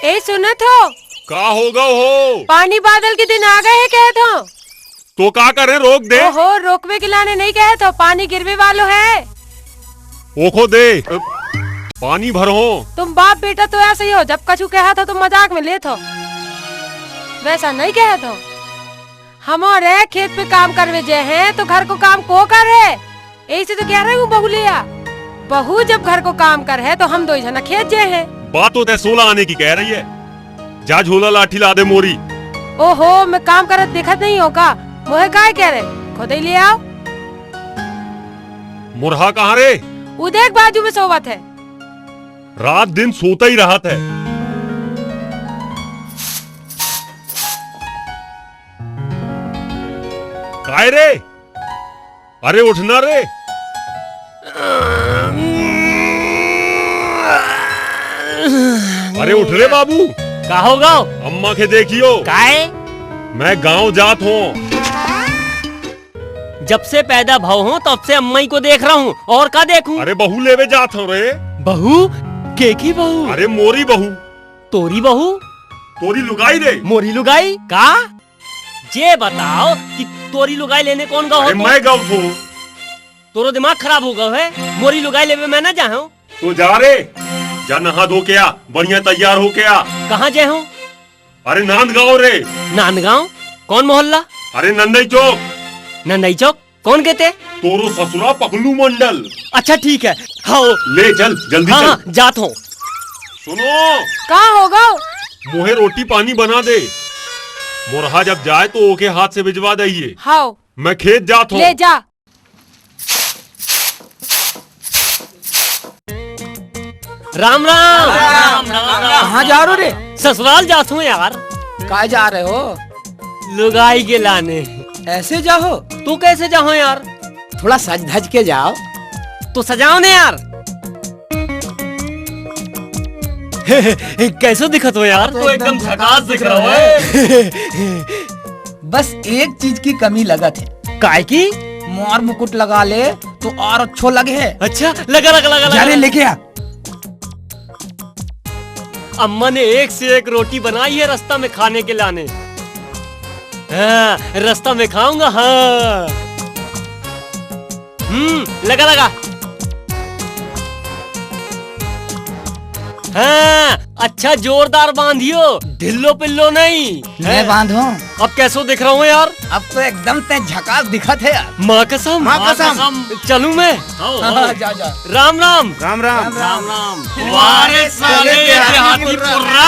ए सुनत हो? का होगा हो? पानी बादल के दिन आ गए है कहत हो। तो का करे, रोक दे। ओहो, रोकवे के लाने नहीं कहत हो, पानी गिरवे वालो है। ओखो दे, पानी भरो। तुम बाप बेटा तो ऐसे ही हो, जब कछु कहा था तुम मजाक में लेत हो, वैसा नहीं कहत हो। हमारे खेत पे काम करवे जे हैं तो घर को काम को कर है, ऐसे तो कह रही हूँ बहू लिया। बहू जब घर को काम कर है तो हम दो जना खेत जे हैं। बात तो तय 16 आने की कह रही है। जा झोला लाठी ला दे मोरी। ओहो, मैं काम करत देखत नहीं होगा, मोहे काय कह रहे, खुद ही ले आओ। मुरहा कहाँ रे? उधर बाजू में सोवत है। रात दिन सोता ही रहा था। काय रे? अरे उठना रे। अरे उठ रे बाबू। का होगा? अम्मा के देखियो। काहे? मैं गांव जात हूँ। जब से पैदा भाव हूँ तब से अम्माई को देख रहा हूँ, और का देखूं? अरे बहू लेवे जात हूँ रे। बहू? के की बहू? अरे मोरी बहू। तोरी बहू? तोरी लुगाई रे। मोरी लुगाई? का? ये बताओ कि तोरी लुगाई लेने कौन गौ? मैं गौ थो। तोरो दिमाग खराब हो गया है, मोरी लुगाई लेवे मैं ना जाऊँ। तो जा रे, जा नहा धो के आ, बढ़िया तैयार हो के आ। कहाँ जे हूँ? अरे नांदगांव रे। नांदगांव? कौन मोहल्ला? अरे नंदई चौक। नंदई चौक? कौन कहते? तोरो ससुरा पकलू मंडल। अच्छा ठीक है, हाँ ले चल जल्दी। हाँ, चल जात हूँ। सुनो, का होगा? मोहे रोटी पानी बना दे। मुरहा जब जाए तो ओके हाथ से भिजवा दइए। हाँ, मैं खेत जात हूँ। ले जा। राम राम। कहाँ जा रहे हो रे? ससुराल जात हूँ यार। कहाँ जा रहे हो? लुगाई के लाने। ऐसे जाओ? तू कैसे जाओ यार? थोड़ा सज धज के जाओ। तो सजाओ ने यार। कैसे दिखत हो यार? तो एकदम झकास दिख रहा है। बस एक चीज की कमी लगत है। काय की? मोर मुकुट लगा ले तो और अच्छो लगे है। अच्छा, लगा लगा लगा जा रे, लेके आ। अम्मा ने एक से एक रोटी बनाई है रास्ता में खाने के लाने। हाँ, रास्ता में खाऊंगा। हाँ, लगा लगा। हाँ, अच्छा जोरदार बांधियो, ढिल्लो पिल्लो नहीं। मैं बांधो? अब कैसो दिख रहा हूँ यार? अब तो एकदम ते झकास दिखत है यार। माँ कसम। माँ कसम। चलूं मैं? जा जा। राम राम। राम राम। राम राम। वारे साले तेरे हाथी पुर्रा।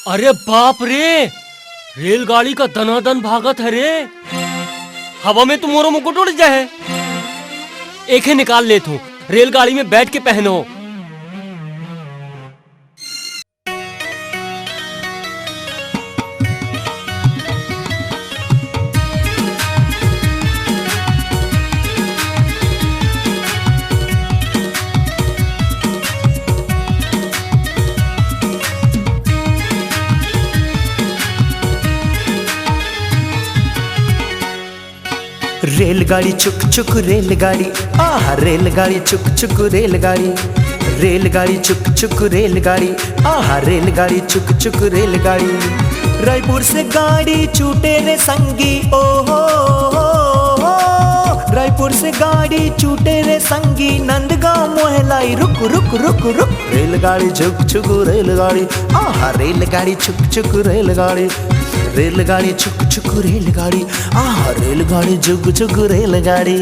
अरे बाप रे, रेलगाड़ी का दनादन भागत है रे। हवा में तो मोरो मुकुट उड़ जाए। एक ही निकाल लेता हूँ, रेलगाड़ी में बैठ के पहनो। रेलगाड़ी चुक चुक रेलगाड़ी, आह रेलगाड़ी चुक चुक रेलगाड़ी, रेलगाड़ी चुक चुक रेलगाड़ी, आह रेलगाड़ी चुक चुक रेलगाड़ी। रायपुर से गाड़ी छूटे रे संगी, ओ हो, रायपुर से गाड़ी छूटे रे संगी, नंदगांव मोहलाई रुक रुक रुक रुक। रेलगाड़ी चुक चुक रेलगाड़ी, आह रेलगाड़ी चुक चुक रेलगाड़ी, रेलगाड़ी चुक चुक रेलगाड़ी, आह रेलगाड़ी चुक चुक रेलगाड़ी।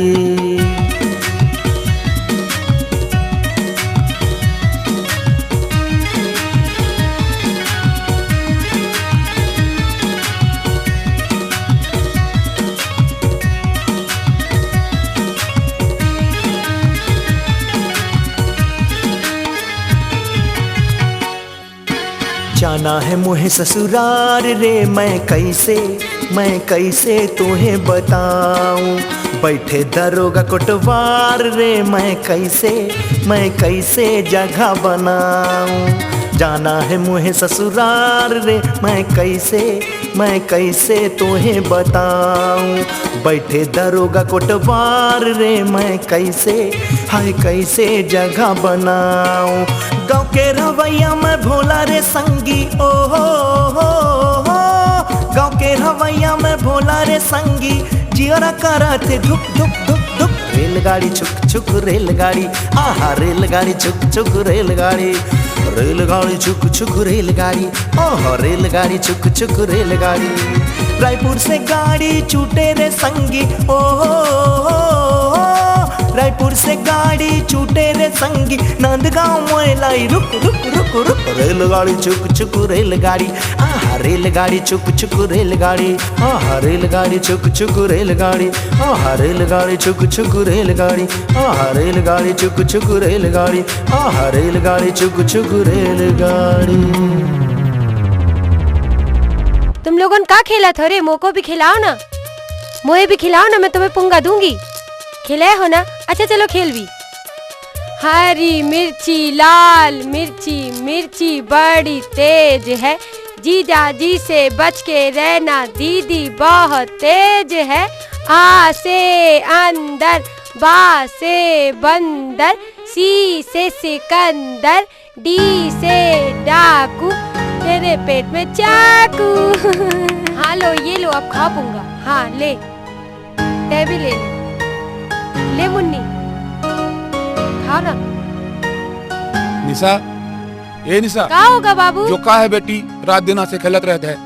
जाना है मुझे ससुराल रे, मैं कैसे तुम्हें बताऊं। बैठे दरोगा कोटवार रे, मैं कैसे जगह बनाऊं। जाना है मुझे ससुराल रे, मैं कैसे तुम्हें बताऊं। बैठे दरोगा कोटवार रे, मैं कैसे जगह बनाऊं। गाँव के रवैया में भोला रे संगी, ओ हो गाँव के रवैया में भोला रे संगी, जियोरा कराते धुक धुक धुक धुक। रेलगाड़ी छुक छुक रेलगाड़ी, आहा रेलगाड़ी छुक छुक रेलगाड़ी, रेलगाड़ी छुक छुक रेलगाड़ी, आहा रेलगाड़ी छुक छुक रेलगाड़ी। रायपुर से गाड़ी छूटे रे संगी, ओ रायपुर से गाड़ी छूटे रे संगी, नंदगांव मोहलाई रुक रुक रुक रुक। रेलगाड़ी छुक छुक रेलगाड़ी, आहा रेलगाड़ी छुक छुक रेलगाड़ी, आहा रेलगाड़ी छुक छुक रेलगाड़ी, आहा रेलगाड़ी छुक छुक रेलगाड़ी, आहा रेलगाड़ी छुक छुक रेलगाड़ी, आहा रेलगाड़ी छुक छुक रेलगाड़ी। तुम लोगन का खेला था रे? मोको भी खिलाओ ना, मोहे भी खिलाओ ना, मैं तुम्हें पुंगा दूंगी। खिलाए हो ना? अच्छा चलो खेल भी। हरी मिर्ची लाल मिर्ची, मिर्ची बड़ी तेज है, जीजा जी से बच के रहना, दीदी बहुत तेज है। आ से अंदर, बा से बंदर, सी से सिकंदर, डी से डाकू, तेरे पेट में चाकू। हाँ लो, ये लो, अब खा पूंगा। हाँ ले, ते भी ले ले मुन्नी, खाओ ना। निशा, ए निशा, का होगा बाबू? जो का है बेटी, रात दिन से खेलत रहते है।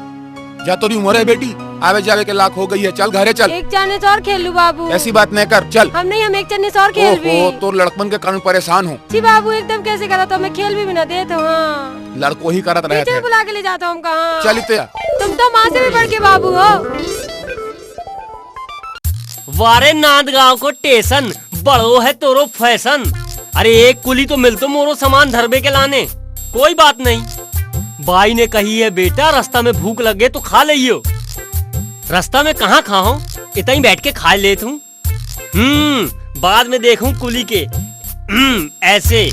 जा तोरी उम्र है बेटी, आवे जावे के लाख हो गई है, चल घरे चल। एक चने से और खेल लूं बाबू। ऐसी बात नहीं कर, चल। हम नहीं, हम एक चने से और खेल भी। तो लड़कपन के कारण परेशान हूँ। जी बाबू एकदम कैसे करा, तो मैं खेल भी ना दे तो। हाँ लड़को ही करत रहे थे। बुला के ले जाता हूँ कहाँ। चल इते। तुम तो माँ से भी बढ़ के बाबू हो। वारे नांदगांव को टेशन, बड़ो है तोरो फैशन। अरे एक कुली तो मिलतो मोरो सामान धरबे के लाने। कोई बात नहीं, बाई ने कही है बेटा, रास्ता में भूख लगे तो खा लियो। रास्ता में कहाँ खाओ, इतना ही बैठ के खा लेता हूँ। बाद में देखूं कुली के। ऐसे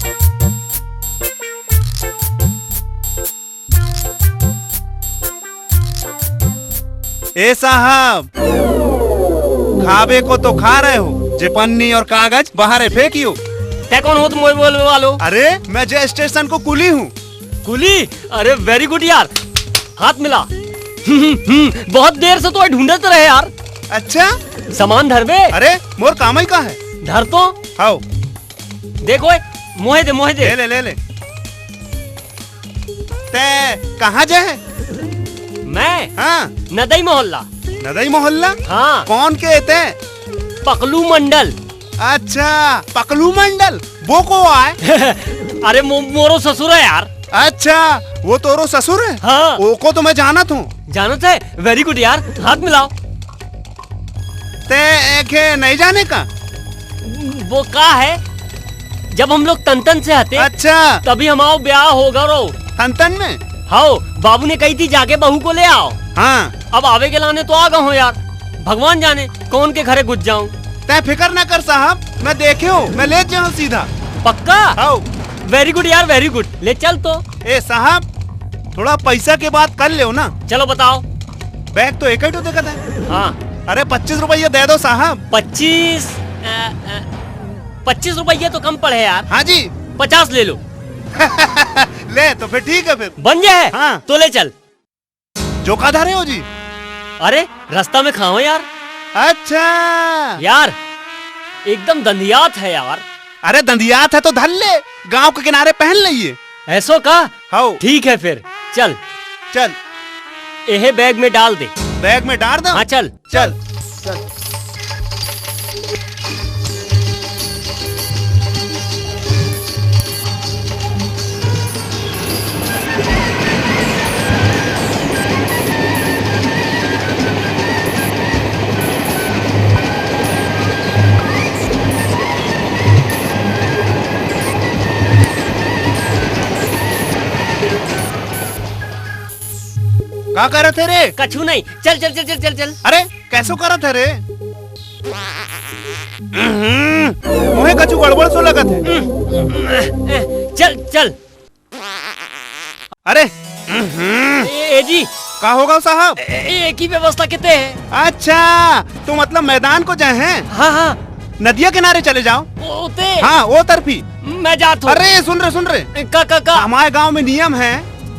ए साहब, खाबे को तो खा रहे हो, जे पन्नी और कागज बाहर फेंकियो। ते कौन हो तुम बोलने वालो? अरे मैं जे स्टेशन को कुली हूँ। कुली? अरे वेरी गुड यार, हाथ मिला। बहुत देर से तो ढूंढते रहे यार। अच्छा, सामान धर बे। अरे मोर काम ही का है। धर तो। आओ देखो, मोहे दे, मोहे दे। ले ले ले। ते कहाँ जाए? मैं? हाँ, नदई मोहल्ला। नदई मोहल्ला? हाँ। कौन के ते? पकलू मंडल। अच्छा, पकलू मंडल, वो को आए? अरे मोरो ससुर है यार। अच्छा, वो तोरो ससुर है? हाँ। वो को तो मैं जानत हूँ। जानत है? वेरी गुड यार, हाथ मिलाओ। ते एक नहीं जाने का? वो का है, जब हम लोग तंतन से हते, अच्छा, तभी हमारा ब्याह होगा रो। तंतन में? हाँ, बाबू ने कही थी जाके बहू को ले आओ। हाँ। अब आवे के लाने तो आ गए हो यार, भगवान जाने कौन के घरे घुस जाऊं। तय फिक्र न कर साहब, मैं देखे हूँ, मैं ले जाऊँ सीधा। पक्का? आओ। वेरी गुड यार, वेरी गुड, ले चल तो। ए साहब, थोड़ा पैसा के बात कर ले ना। चलो बताओ। बैग तो एक ही तो देखा था। हाँ। अरे 25 रुपये दे दो साहब। 25 रुपये तो कम पड़े यार। हाँ जी। 50 ले लो। ले तो फिर ठीक है, फिर बन जाए। हाँ। तो ले चल। जो का धरे हो जी? अरे रास्ता में खाओ यार। अच्छा यार, एकदम दंदियात है यार। अरे दंदियात है तो धर ले, गांव के किनारे पहन लिये। ऐसो का? हाँ ठीक है फिर, चल चल। यह बैग में डाल दे। बैग में डाल दो? हाँ चल चल चल। का करत है रे? कछु नहीं, चल चल चल चल चल चल। अरे कैसो करत है रे? मुहे कछु गड़बड़ सो लगत है। चल चल। अरे ए जी का होगा साहब? एक ही व्यवस्था कितने है? अच्छा तो मतलब मैदान को जाए हैं? हाँ हाँ नदिया किनारे चले जाओ। ओते हाँ वो तरफी। मैं जात हूँ। अरे सुन रहे का हमारे गांव में नियम है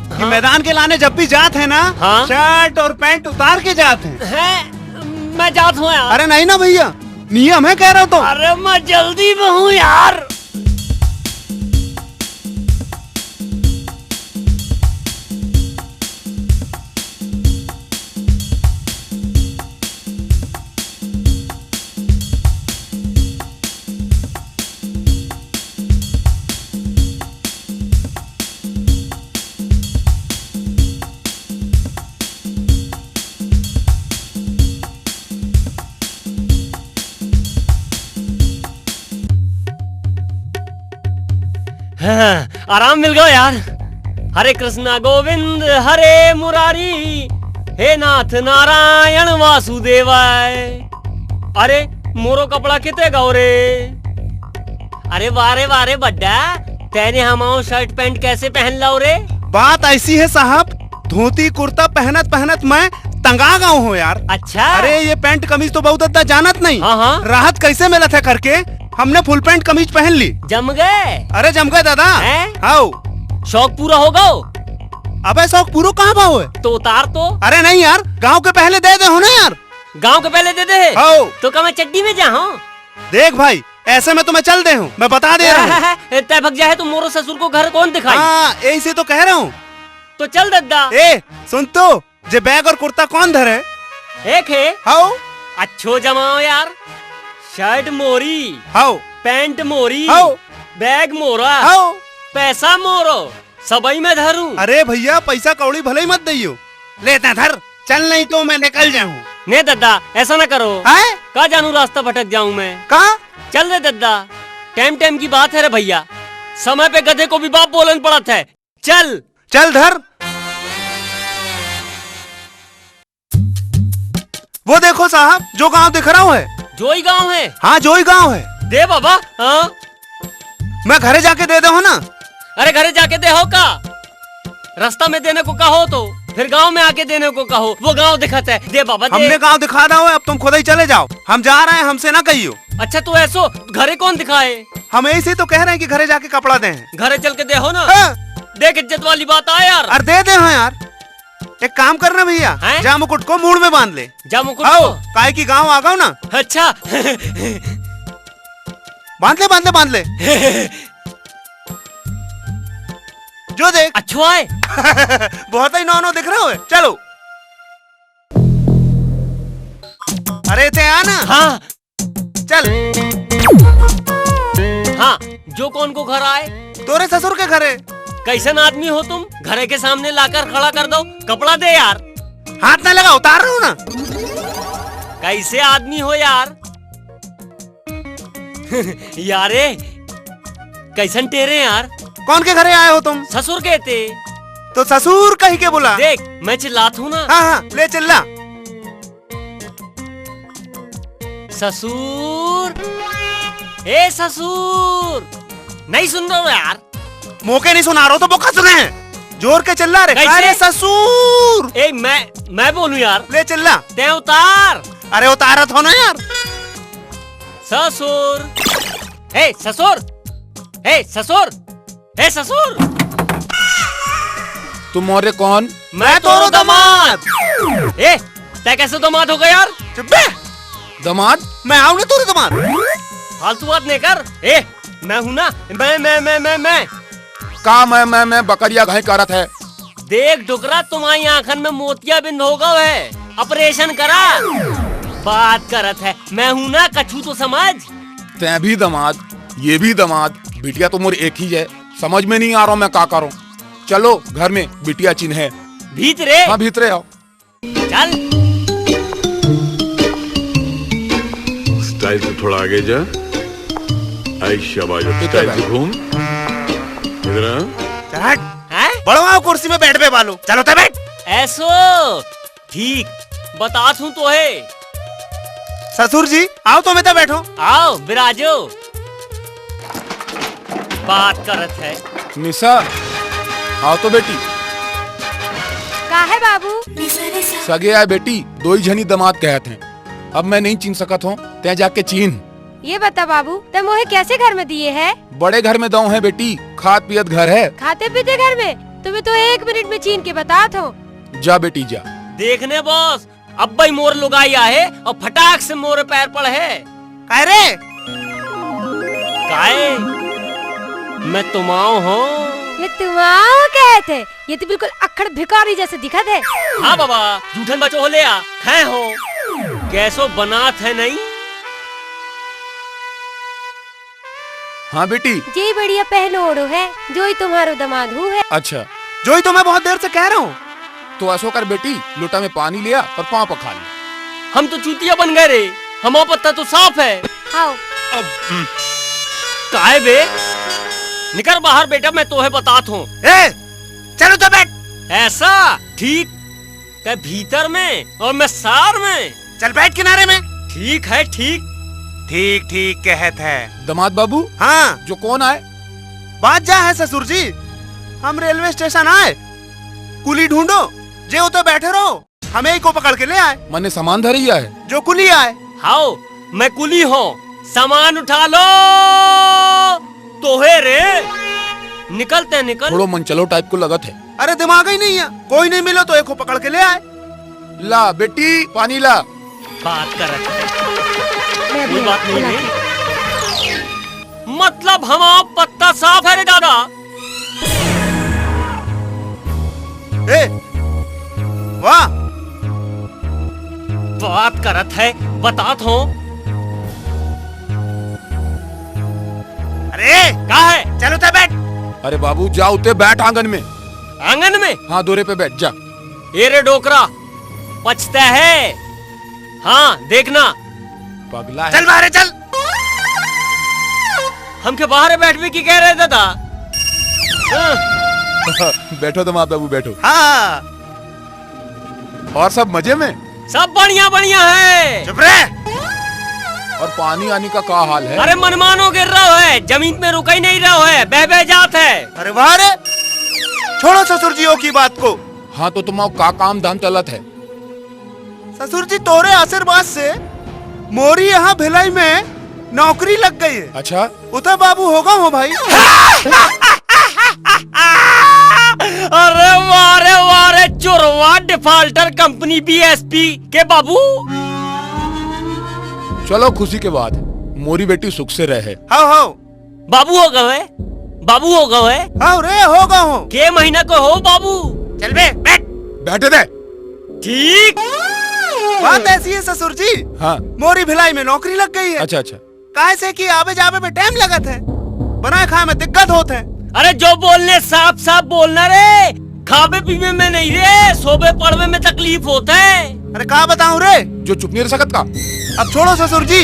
कि मैदान के लाने जब भी जात है ना, हाँ? शर्ट और पैंट उतार के जात हैं। है मैं जात हूँ यार। अरे नहीं ना भैया, नियम है कह रहा हूँ तो। अरे मैं जल्दी में हूँ यार। हाँ, आराम मिल गया यार। हरे कृष्णा गोविंद हरे मुरारी, हे नाथ नारायण वासुदेवाय। अरे मोरो कपड़ा किते गाओ रे? अरे वारे बड्डा, तेने हमाओ शर्ट पैंट कैसे पहन लाओ रे? बात ऐसी है साहब, धोती कुर्ता पहनत मैं तंगा गाँव हूँ यार। अच्छा अरे ये पैंट कमीज तो बहुत अद्दा जानत नहीं। हाँ। राहत कैसे मिला था करके हमने फुल पैंट कमीज पहन ली। जम गए? अरे जम गए दादा। आओ शौक पूरा होगा? अबे शौक पूरा कहाँ भाव है? तो उतार तो। अरे नहीं यार, गांव के पहले दे दे हो ना यार। गांव के पहले दे दे? आओ तो क्या मैं चड्डी में जाऊँ? देख भाई, ऐसे में तो मैं चल दे हूँ, मैं बता दे रहा हूँ। तय भग जाए तो मोरो ससुर को घर कौन दिखाई? हाँ ऐसे तो कह रहा हूँ। तो चल दद्दा। ए सुन तो, जे बैग और कुर्ता कौन धरे? एक है। आओ अच्छो जमाओ यार। शर्ट मोरी, आओ पैंट मोरी, आओ बैग मोरा, आओ पैसा मोरो, सबई में धरूं। अरे भैया पैसा कौड़ी भले ही मत दियो, लेता धर, चल नहीं तो मैं निकल जाऊँ। ने दद्दा ऐसा ना करो। है का जानू रास्ता भटक जाऊं मैं? का? चल रे दद्दा, टाइम की बात है रे भैया, समय पे गधे को भी बाप बोलन पड़त है। चल चल धर। वो देखो साहब, जो गांव दिख रहा है। जो ही गाँव है? हाँ जो ही गांव है। दे बाबा। हाँ मैं घरे जाके दे दो ना। अरे घरे जाके दे हो का? रास्ता में देने को कहो तो फिर गांव में आके देने को कहो, वो गांव दिखता है। दे बाबा दे। हमने गांव दिखा रहा है, अब तुम खुद ही चले जाओ, हम जा रहे हैं, हमसे ना कहियो। अच्छा तो ऐसो घरे कौन दिखाए? हम ऐसे तो कह रहे हैं कि घरे जाके कपड़ा दे। घरे चल के दे हो ना। हाँ। देख इज्जत वाली बात आ यार। अरे दे दे। हाँ यार एक काम करना भैया, हैं? जा मुकुट को मूड में बांध ले। जा मुकुट आओ को। काहे की गांव आ गओ ना। अच्छा बांध ले जो देख। अच्छो आए। बहुत ही नौ दिख रहा है, चलो। अरे ते आना। हाँ चल। हाँ जो कौन को घर आए? तोरे ससुर के घरे। कैसन आदमी हो तुम, घरे के सामने लाकर खड़ा कर दो? कपड़ा दे यार। हाथ ना लगा, उतार रहा हूँ ना। कैसे आदमी हो यार? यारे कैसन टेरे यार। कौन के घरे आए हो तुम? ससुर कहते। तो ससुर कहीं के बोला। देख मैं चिल्लात हूँ ना। हाँ ले चिल्ला। ससुर, ए ससुर, नहीं सुन रहे हो यार? मौके नहीं सुना रहा हो तो वो सुने, जोर के चिल्ला रे। कैसे? अरे ससुर। ए मैं बोलूं यार? ले चिल्ला। ते उतार। अरे उतारत हो ना यार। ससुर, ए ससुर, ए ससुर, ए ससुर। तुम मोरे कौन? मैं तोरो दामाद। ए ते कैसे दामाद हो गया यार? चुप बे। दामाद? मैं आऊं ना तोरे दामाद। फालतू बात नहीं कर। ए मैं हूं ना, मैं का मैं बकरिया घाई करत है। देख डुकरा, तुम्हारी आंखन में मोतिया बिंद होगा है, ऑपरेशन करा। बात करत है, मैं हूं ना, कछू तो समझ। तै भी दामाद, ये भी दामाद, बिटिया तो मोर एक ही है, समझ में नहीं आ रहा मैं का करूं। चलो घर में बिटिया चिन्ह है। भीतरे? हाँ भीतरे आओ। चल। स्टाइल से थोड़ा आगे जा। आई शाबाश, स्टाइल से घूम। इधर आ। चल हट। हैं? बड़वाओ कुर्सी में बैठ बे बालो। चलो तो बैठ। ऐसो ठीक बता हूँ तो है। ससुर जी आओ तो मैं तो बैठो। आओ विराजो। बात करत है। निशा आओ तो बेटी। है बाबू? सगे आए बेटी, दो ही जनी दमाद कहत हैं। अब मैं नहीं चीन सकत हूँ, तै जाके चीन। ये बता बाबू, ते मोहे कैसे घर में दिए है? बड़े घर में दाऊ है बेटी, खात पियत घर है। खाते पीते घर में? तुम्हें तो 1 मिनट में छीन के बता दो। जा बेटी जा। देखने बॉस, अब भाई मोर लुगाई आए और फटाक से मोरे पैर पड़ है। कह रे काहे? मैं तुमाओ हूँ। ये तुम्हारा कहते? ये तो बिल्कुल अक्खड़ भिखारी जैसे दिखत है। हाँ बाबा, जूठन बचो हो ले आ, खाए हो। कैसो बनात है नहीं? हाँ बेटी। जी बढ़िया पहलो ओढ़ो है, जो ही तुम्हारो दामाद हूँ है। अच्छा, जो ही तो मैं बहुत देर से कह रहा हूँ। तो ऐसो कर बेटी, लोटा में पानी लिया और पाँव पखा लिया। हम तो चूतिया बन गए रे, हमारा पत्ता तो साफ है। आओ। काहे बे? निकल बाहर बेटा, मैं तोहे बतात हूँ। चलो तो बैठ। ऐसा ठीक है, भीतर में और मैं सार में। चल बैठ किनारे में। ठीक है, ठीक ठीक ठीक कहत है। दमाद बाबू, हाँ, जो कौन आए? बात जा है ससुर जी, हम रेलवे स्टेशन आए, कुली ढूंढो, जे उतो बैठे रहो, हमें ही को पकड़ के ले आए। मैंने सामान धरिया है। जो कुली आए। हाओ, मैं कुली हूँ, सामान उठा लो। तोहे रे, निकलते निकल। थोड़ो मनचलो टाइप को लगत है। अरे दिमाग ही नहीं है, कोई नहीं मिलो तो एक को पकड़ के ले आए। ला बेटी, पानी ला। बात कर रहे थे। कोई बात नहीं है। मतलब हमारा पत्ता साफ है रे दादा। ए, वाह, बात करत है, बतात हूँ। अरे का है? चलो तो बैठ। अरे बाबू जा, उते बैठ आंगन में। आंगन में? हाँ, दोरे पे बैठ जा। ए रे डोकरा, पछता है। हाँ देखना। पगला है। चल बाहर चल। हमके बाहर बैठने की कह रहे दादा। बैठो दमाद बाबू, बैठो। हाँ, और सब मजे में? सब बढ़िया बढ़िया है। चुप रहे। और पानी आने का क्या हाल है? अरे मनमानो गिर रहा है, जमीन में रुका ही नहीं रहा है, बह बह जात है। अरे वाह रे, छोड़ो ससुर जियों की बात को। हाँ, तो तुम्हारा का काम धाम चलत है? ससुर जी तोरे आशीर्वाद से मोरी यहाँ भिलाई में नौकरी लग गई है। अच्छा, उता बाबू होगा हो भाई। अरे वारे वारे चोरवा डिफाल्टर कंपनी बीएसपी के बाबू। चलो खुशी के बाद मोरी बेटी सुख से रहे। हाँ बाबू हो गए, बाबू हो गए। हाँ रे, होगा हो। के महीना को हो बाबू? चल बे बैठ। बैठे थे। ठीक। बात ऐसी है ससुर जी, हाँ। मोरी भिलाई में नौकरी लग गई है। अच्छा अच्छा। काहे से कि आवे जावे में टाइम लगत है, बनाए खाए में दिक्कत होते है। अरे जो बोलने साफ साफ बोलना रे, खावे पीवे में नहीं रे, सोबे पड़वे में तकलीफ होता है। अरे कहा बताऊं रे, जो चुप नहीं रह सकत का। अब छोड़ो ससुर जी,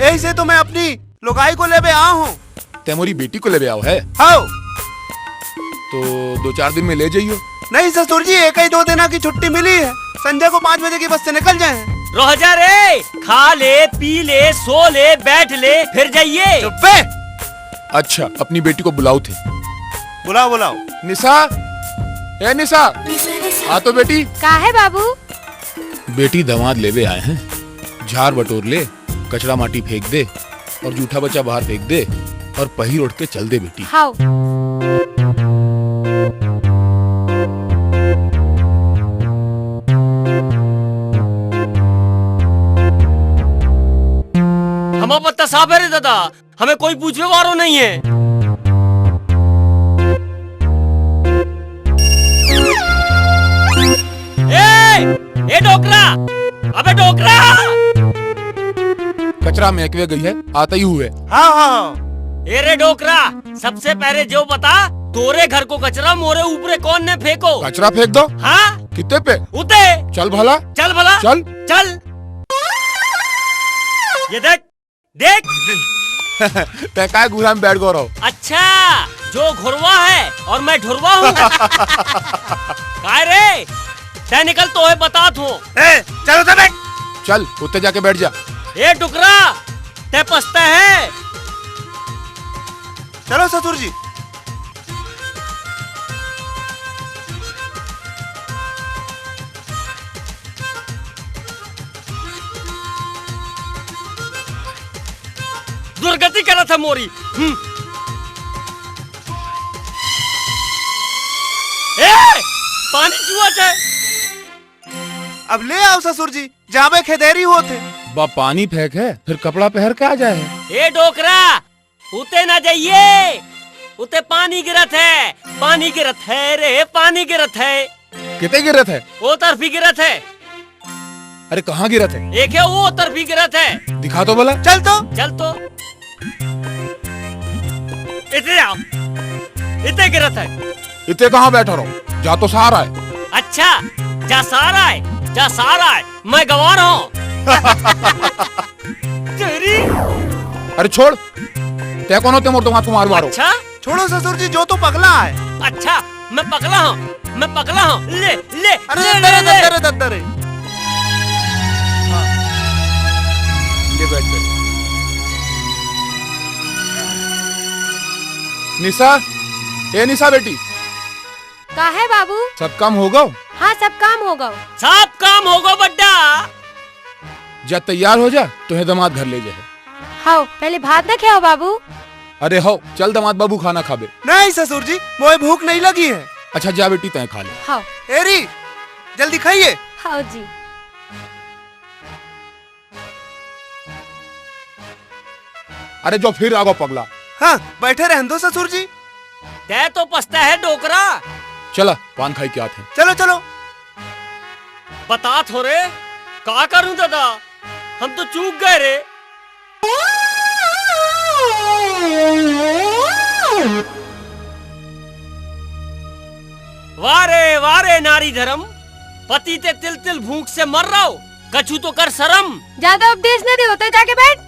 यही से तो मैं अपनी लुगाई को लेके आया हूँ। ते मोरी बेटी को ले आओ है? हाँ। तो 2-4 दिन में ले जाइयो। नहीं ससुर जी, 1-2 दिन की छुट्टी मिली है, संजय को 5 बजे की बस से निकल जाए। रह जा रे, खा ले पी ले सो ले बैठ ले फिर जाइए। चुप बे। अच्छा, अपनी बेटी को बुलाओ थे। बुलाओ बुलाओ। निशा, ए निशा, आ तो बेटी। का है बाबू? बेटी दामाद लेवे आए हैं, झाड़ बटोर ले, कचरा माटी फेंक दे और जूठा बच्चा बाहर फेंक दे और पहिर उठ के चल दे बेटी। हाओ। हमारा पत्ता साफ है रे दादा, हमें कोई पूछने वालों नहीं है। ए डोकरा, अबे डोकरा। कचरा महकवे गई है, आते ही हुए। हाँ हाँ। ए रे डोकरा, सबसे पहले जो बता, तोरे घर को कचरा मोरे ऊपरे कौन ने फेंको? कचरा फेंक दो। हाँ कितने पे? उते। चल भला। चल भला। चल चल। ये देख देख। ते काय गुरा में बैठ गो रहो। अच्छा, जो घुरवा है और मैं ढुरवा हूँ। काय रे, तै निकल तो है बतात हूँ। चलो तो बैठ। चल उत्ते जाके बैठ जा। ए टुकड़ा, तै पछता है। चलो ससुर जी। दुर्गति करत है मोरी। ए, पानी चुआत है। अब ले आओ ससुर जी, जाबे खेदेरी होते। बा पानी फेंक है, फिर कपड़ा पहन के आ जाए। ए डोकरा, उते ना जाइए, उते पानी गिरत है, पानी गिरत है रे, पानी गिरत है। कितने गिरत है? वो तरफी गिरत है। अरे कहाँ गिरत है? एक है वो तरफी गिरत है। दिखा तो बोला। चल तो। चल तो। इतने आओ, इतने गिरत है। इतने कहाँ बैठा रहो, जा तो सहारा है। अच्छा, जा सहारा है, जा सहारा है, मैं गंवा रहा हूँ। तेरी। अरे छोड़, तय कौन होते मोर तुम्हारा तुम्हार मारो। अच्छा, छोड़ो ससुर जी, जो तो पगला है। अच्छा, मैं पगला हूँ, मैं पगला हूँ। ले ले अरे ले दत्तरे ले, ले। दत्तरे दत्तरे। ले बैठ बैठ। निशा, ए निशा बेटी, का है बाबू? सब काम होगा? हाँ सब काम होगा। सब काम होगा बड्डा। जा तैयार हो जा, तुम्हें दामाद घर ले जाए। हाँ पहले भात न खाओ बाबू। अरे हो, चल दामाद बाबू खाना खाबे। नहीं ससुर जी, मोए भूख नहीं लगी है। अच्छा जा बेटी, तय खा ले। हाँ एरी, जल्दी खाइए। हाँ जी। अरे जो फिर आगो पगला। हाँ बैठे रहने दो ससुर जी। तै तो पछता है डोकरा। चला पान खाई के आते हैं। चलो चलो। बता थोड़े, का करूं दादा, हम तो चूक गए रे। वारे वारे नारी धर्म, पति ते तिल तिल भूख से मर रहा हो, कछु तो कर शर्म। ज्यादा उपदेश न दे, होता जाके बैठ।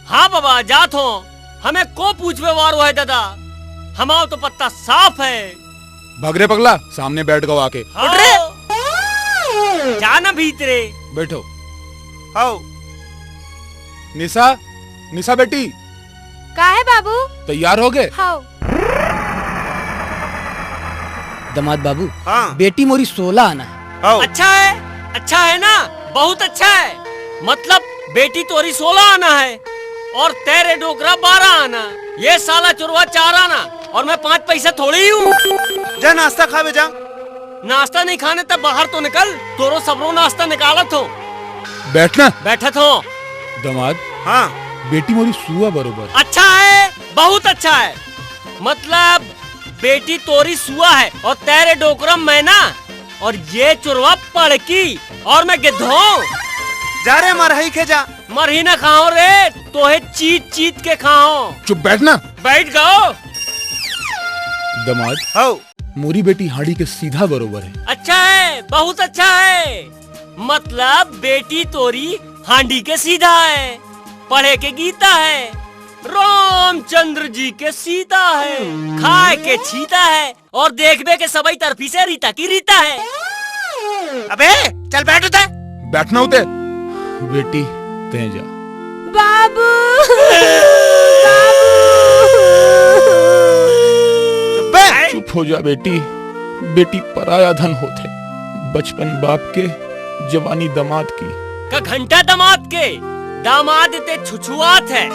हाँ बाबा जात हो, हमें को पूछवे वारो है दादा, हमारा तो पत्ता साफ है। भगरे पगला, सामने बैठ गो आके। हाँ। जाना भीतरे। बैठो। आओ। निशा, निशा बेटी, का है बाबू? तैयार हो गए? हाँ। दमाद बाबू, हाँ। बेटी मोरी 16 आना है। आओ। अच्छा है ना, बहुत अच्छा है। मतलब बेटी तोरी 16 आना है और तेरे डोकरा 12 आना। ये साला चुरवा 4 आना और मैं 5 पैसे थोड़ी हूँ। जा नाश्ता खावे जा। नाश्ता नहीं खाने तब बाहर तो निकल, तोरो सबरो नाश्ता निकालत हो। बैठना। बैठत हो। दमाद, हाँ। बेटी मोरी सुआ बरोबर। अच्छा है, बहुत अच्छा है। मतलब बेटी तोरी सुआ है और तेरे डोकरा मैना और ये चुरवा पड़की और मैं गिद्धो। जा रे मरही के जा। मरही ना खाओ रे, तोहे चीत चीत के खाओ। चुप बैठना। बैठ जाओ। दमाद, आओ। मोरी बेटी हाड़ी के सीधा बरोबर है। अच्छा है, बहुत अच्छा है। मतलब बेटी तोरी हांडी के सीधा है, पढ़े के गीता है, रामचंद्र जी के सीता है, खाए के छीता है और देखबे के सबई तरफी से रीता की रीता है। अबे चल बैठ उधर। बैठना होते। बेटी ते जा। बाबू। चुप हो जा बेटी, बेटी पराया धन होते। बचपन बाप के, जवानी दामाद की। का घंटा दामाद के, दामाद ते छुछुआत है,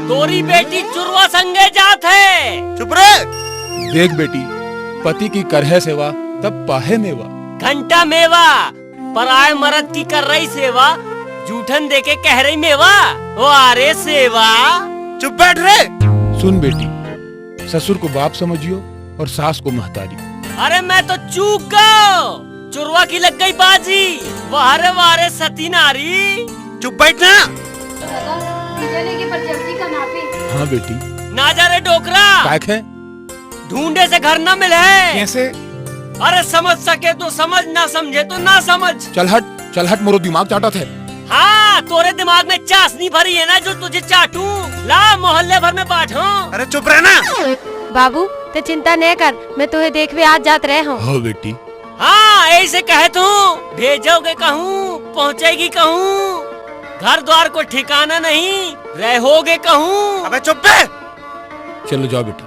तोरी बेटी चुरवा संगे जात है। चुप रे। देख बेटी, पति की करहे सेवा तब पाहे मेवा। घंटा मेवा, पराए मर्द की कर रही सेवा, जूठन दे के कह रही मेवा। वो आरे सेवा। चुप बैठ रे। सुन बेटी, ससुर को बाप समझियो और सास को महतारी। अरे मैं तो चूक गया, चुरवा की लग गई बाजी। वारे वारे सती नारी। चुप बैठना। हाँ बेटी। ना जा रे डोकरा, काहे है? ढूंढे से घर न मिले। कैसे? अरे समझ सके तो समझ, ना समझे तो ना समझ। चल हट, मोरो दिमाग चाटा थे। हाँ, तोरे दिमाग में चाशनी भरी है ना जो तुझे चाटू। ला मोहल्ले भर में बांटो। अरे चुप रहना। बाबू ते चिंता नहीं कर, मैं तुम्हें देखवे आज जात रहे हूँ। हो बेटी। हाँ ऐसे कहे तू, भेजोगे कहूँ, पहुँचेगी कहूँ, घर द्वार को ठिकाना नहीं, रहोगे कहूँ। अबे चुप बे। चलो जाओ बेटा।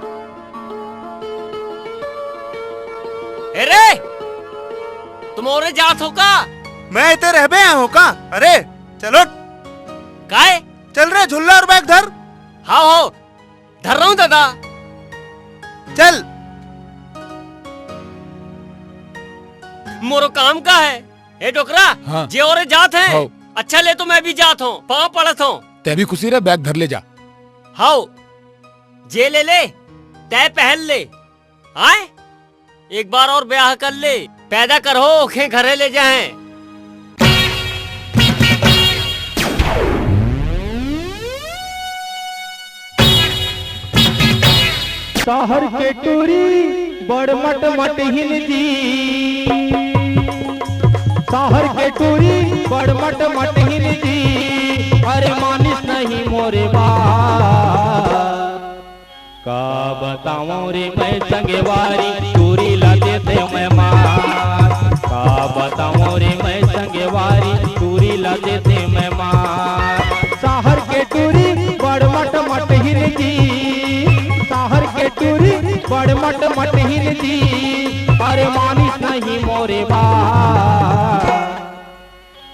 अरे तुम और जात हो का? मैं इते रहबे हो का? अरे चलो। काय? चल रे, झुल्ला और बैग धर। हाँ हो धर रहा हूँ दादा। चल मोरो काम का है ए डोकरा। हाँ। जे और जात है। हाँ। अच्छा ले तो मैं भी जात हूँ, पाँव पड़त हूँ। तै भी खुशी रहे, बैग धर ले जा। हाउ जे ले तय पहन ले आए, एक बार और ब्याह कर ले, पैदा कर हो खे घरे ले जाए। शहर के टूरी बड़ मट मट हिन जी, शहर के टूरी बड़ मट मट हिन जी, अरे मानिस नहीं मोरे बाप, का बताऊं रे मैं संगेवारी टूरी ला देते मैं मार, का बताऊं रे मैं संगेवारी टूरी ला देते मैं मार। शहर के टूरी बड़ मट मट हिन जी, शहर के टूरी बड़ मट मट हिन जी, अरे मानिस नहीं मोरे बाप,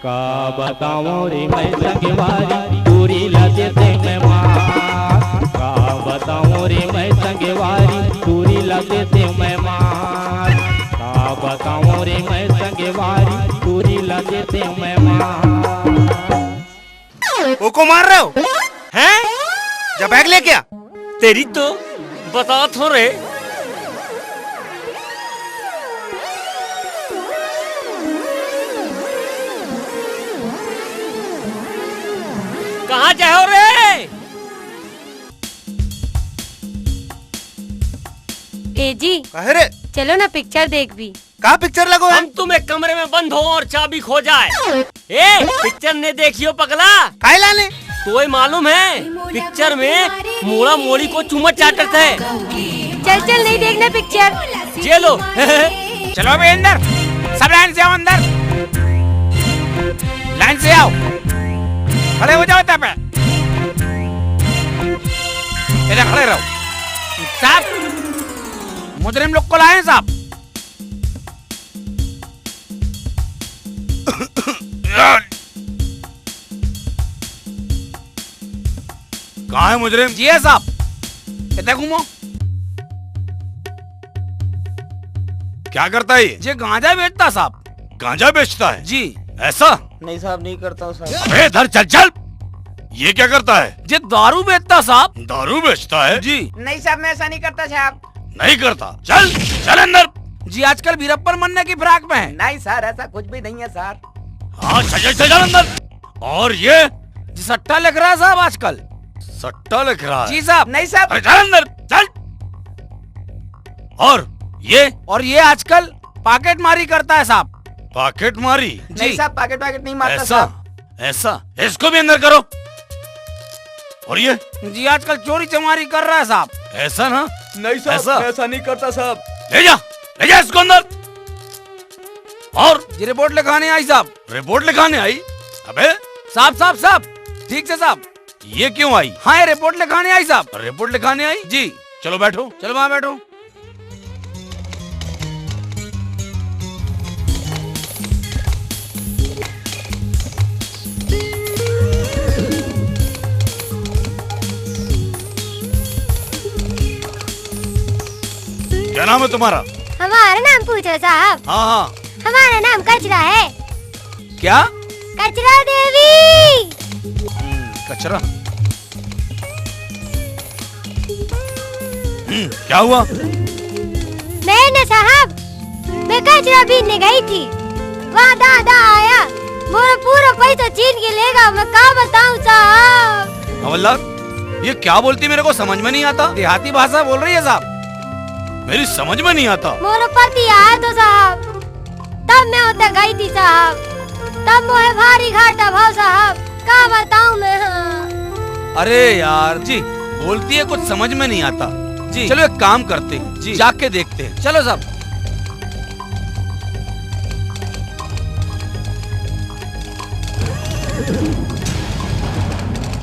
का बताऊं रे मैं संगवारी टूरी ला देते मैं मार, का बताऊं रे मैं संगवारी टूरी ला देते मैं मार, का बताऊं रे मैं संगवारी टूरी ला देते मैं मार। वो को मार रहे हो हैं? जब बैग ले क्या? तेरी तो बता थो रे। कहाँ जाओ रे? ए जी कहे रे चलो ना पिक्चर देख भी। कहाँ पिक्चर लगो है? हम तुम एक कमरे में बंद हो और चाबी खो जाए। ए पिक्चर ने देखियो पगला। काहे लाने? तो मालूम है पिक्चर में मोड़ा मोड़ी को चुम्मा चाटत है। चल चल नहीं देखना पिक्चर। ये लो। चलो बे अंदर, सब लाइन से आओ अंदर, लाइन से आओ, खड़े हो जाओ तब, इधर खड़े रहो। साहब मुजरिम लोग को लाए हैं साहब। कहाँ है मुजरिम? जी है साहब, इधर घूमो। क्या करता है ये? ये गांजा बेचता साहब। गांजा बेचता है? जी। ऐसा? नहीं साहब नहीं करता हूँ साहब। अबे इधर चल चल। ये क्या करता है? ये दारू बेचता साहब। दारू बेचता है? जी। नहीं साहब मैं ऐसा नहीं करता साहब। नहीं करता? चल चल अंदर। जी आजकल वीरप्पन बनने की फिराक में है। नहीं सर ऐसा कुछ भी नहीं है सर। हाँ चल चल अंदर। और ये? जी सट्टा लिख रहा है साहब आजकल। सट्टा लिख रहा है? जी साहब। नहीं साहब। अरे चल अंदर चल। और ये? और ये आजकल पॉकेट मारी करता है साहब। पॉकेट मारी? नहीं साहब पॉकेट नहीं मारता ऐसा? साहब। ऐसा? इसको भी अंदर करो। और ये? जी आजकल चोरी चमारी कर रहा है साहब। ऐसा ना? नहीं साहब, ऐसा नहीं करता साहब। ले जा इसको अंदर। और जी रिपोर्ट लिखाने आई साहब। रिपोर्ट लिखाने आई? अबे साहब साहब साहब ठीक से साहब। ये क्यों आई? हाँ ये रिपोर्ट लिखाने आई साहब। रिपोर्ट लिखाने आई? जी। चलो बैठो। चलो वहाँ बैठो। क्या नाम है तुम्हारा? हमारा नाम पूछो साहब। हाँ हाँ। हमारा नाम कचरा है। क्या? कचरा देवी। कचरा? क्या हुआ? मैं न साहब, मैं कचरा बीनने गई थी, वहाँ दादा आया, मेरा पूरा पैसा छीन के लेगा। मैं क्या बताऊँ साहब। हवलदार ये क्या बोलती मेरे को समझ में नहीं आता। देहाती भाषा बोल रही है साहब। मेरी समझ में नहीं आता। मेरा पति आया तो साहब, तब मैं उधर गई थी साहब, तब मुझे भारी घाटा भाव साहब, क्या बताऊँ मैं। हाँ अरे यार जी बोलती है कुछ समझ में नहीं आता जी। चलो एक काम करते हैं जी, जाके देखते हैं। चलो साहब।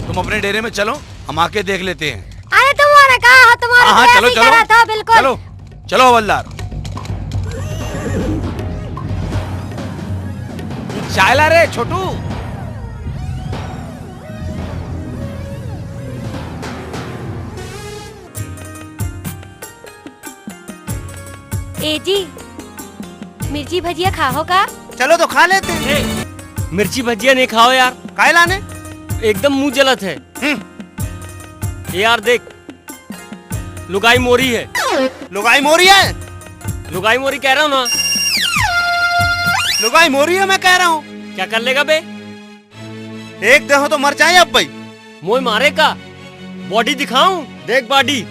तुम अपने डेरे में चलो, हम आके देख लेते हैं। अरे तुम्हारा कहा तुम्हारा हाँ, तो चलो, ऐसे ही करा था बिल्कुल। चलो चलो हवलदार। चाय ला रे छोटू। ए जी, मिर्ची भजिया खाओ का? चलो तो खा लेते हैं। मिर्ची भजिया नहीं खाओ यार। काहे लाने? एकदम मुंह जलत है। यार देख, लुगाई मोरी है। लुगाई मोरी है? लुगाई मोरी कह रहा हूँ ना। लुगाई मोरी है मैं कह रहा हूँ। क्या कर लेगा बे? एक दे हो तो मर जाए अब भाई। मोय मारे का बॉडी दिखाऊं? देख बॉडी,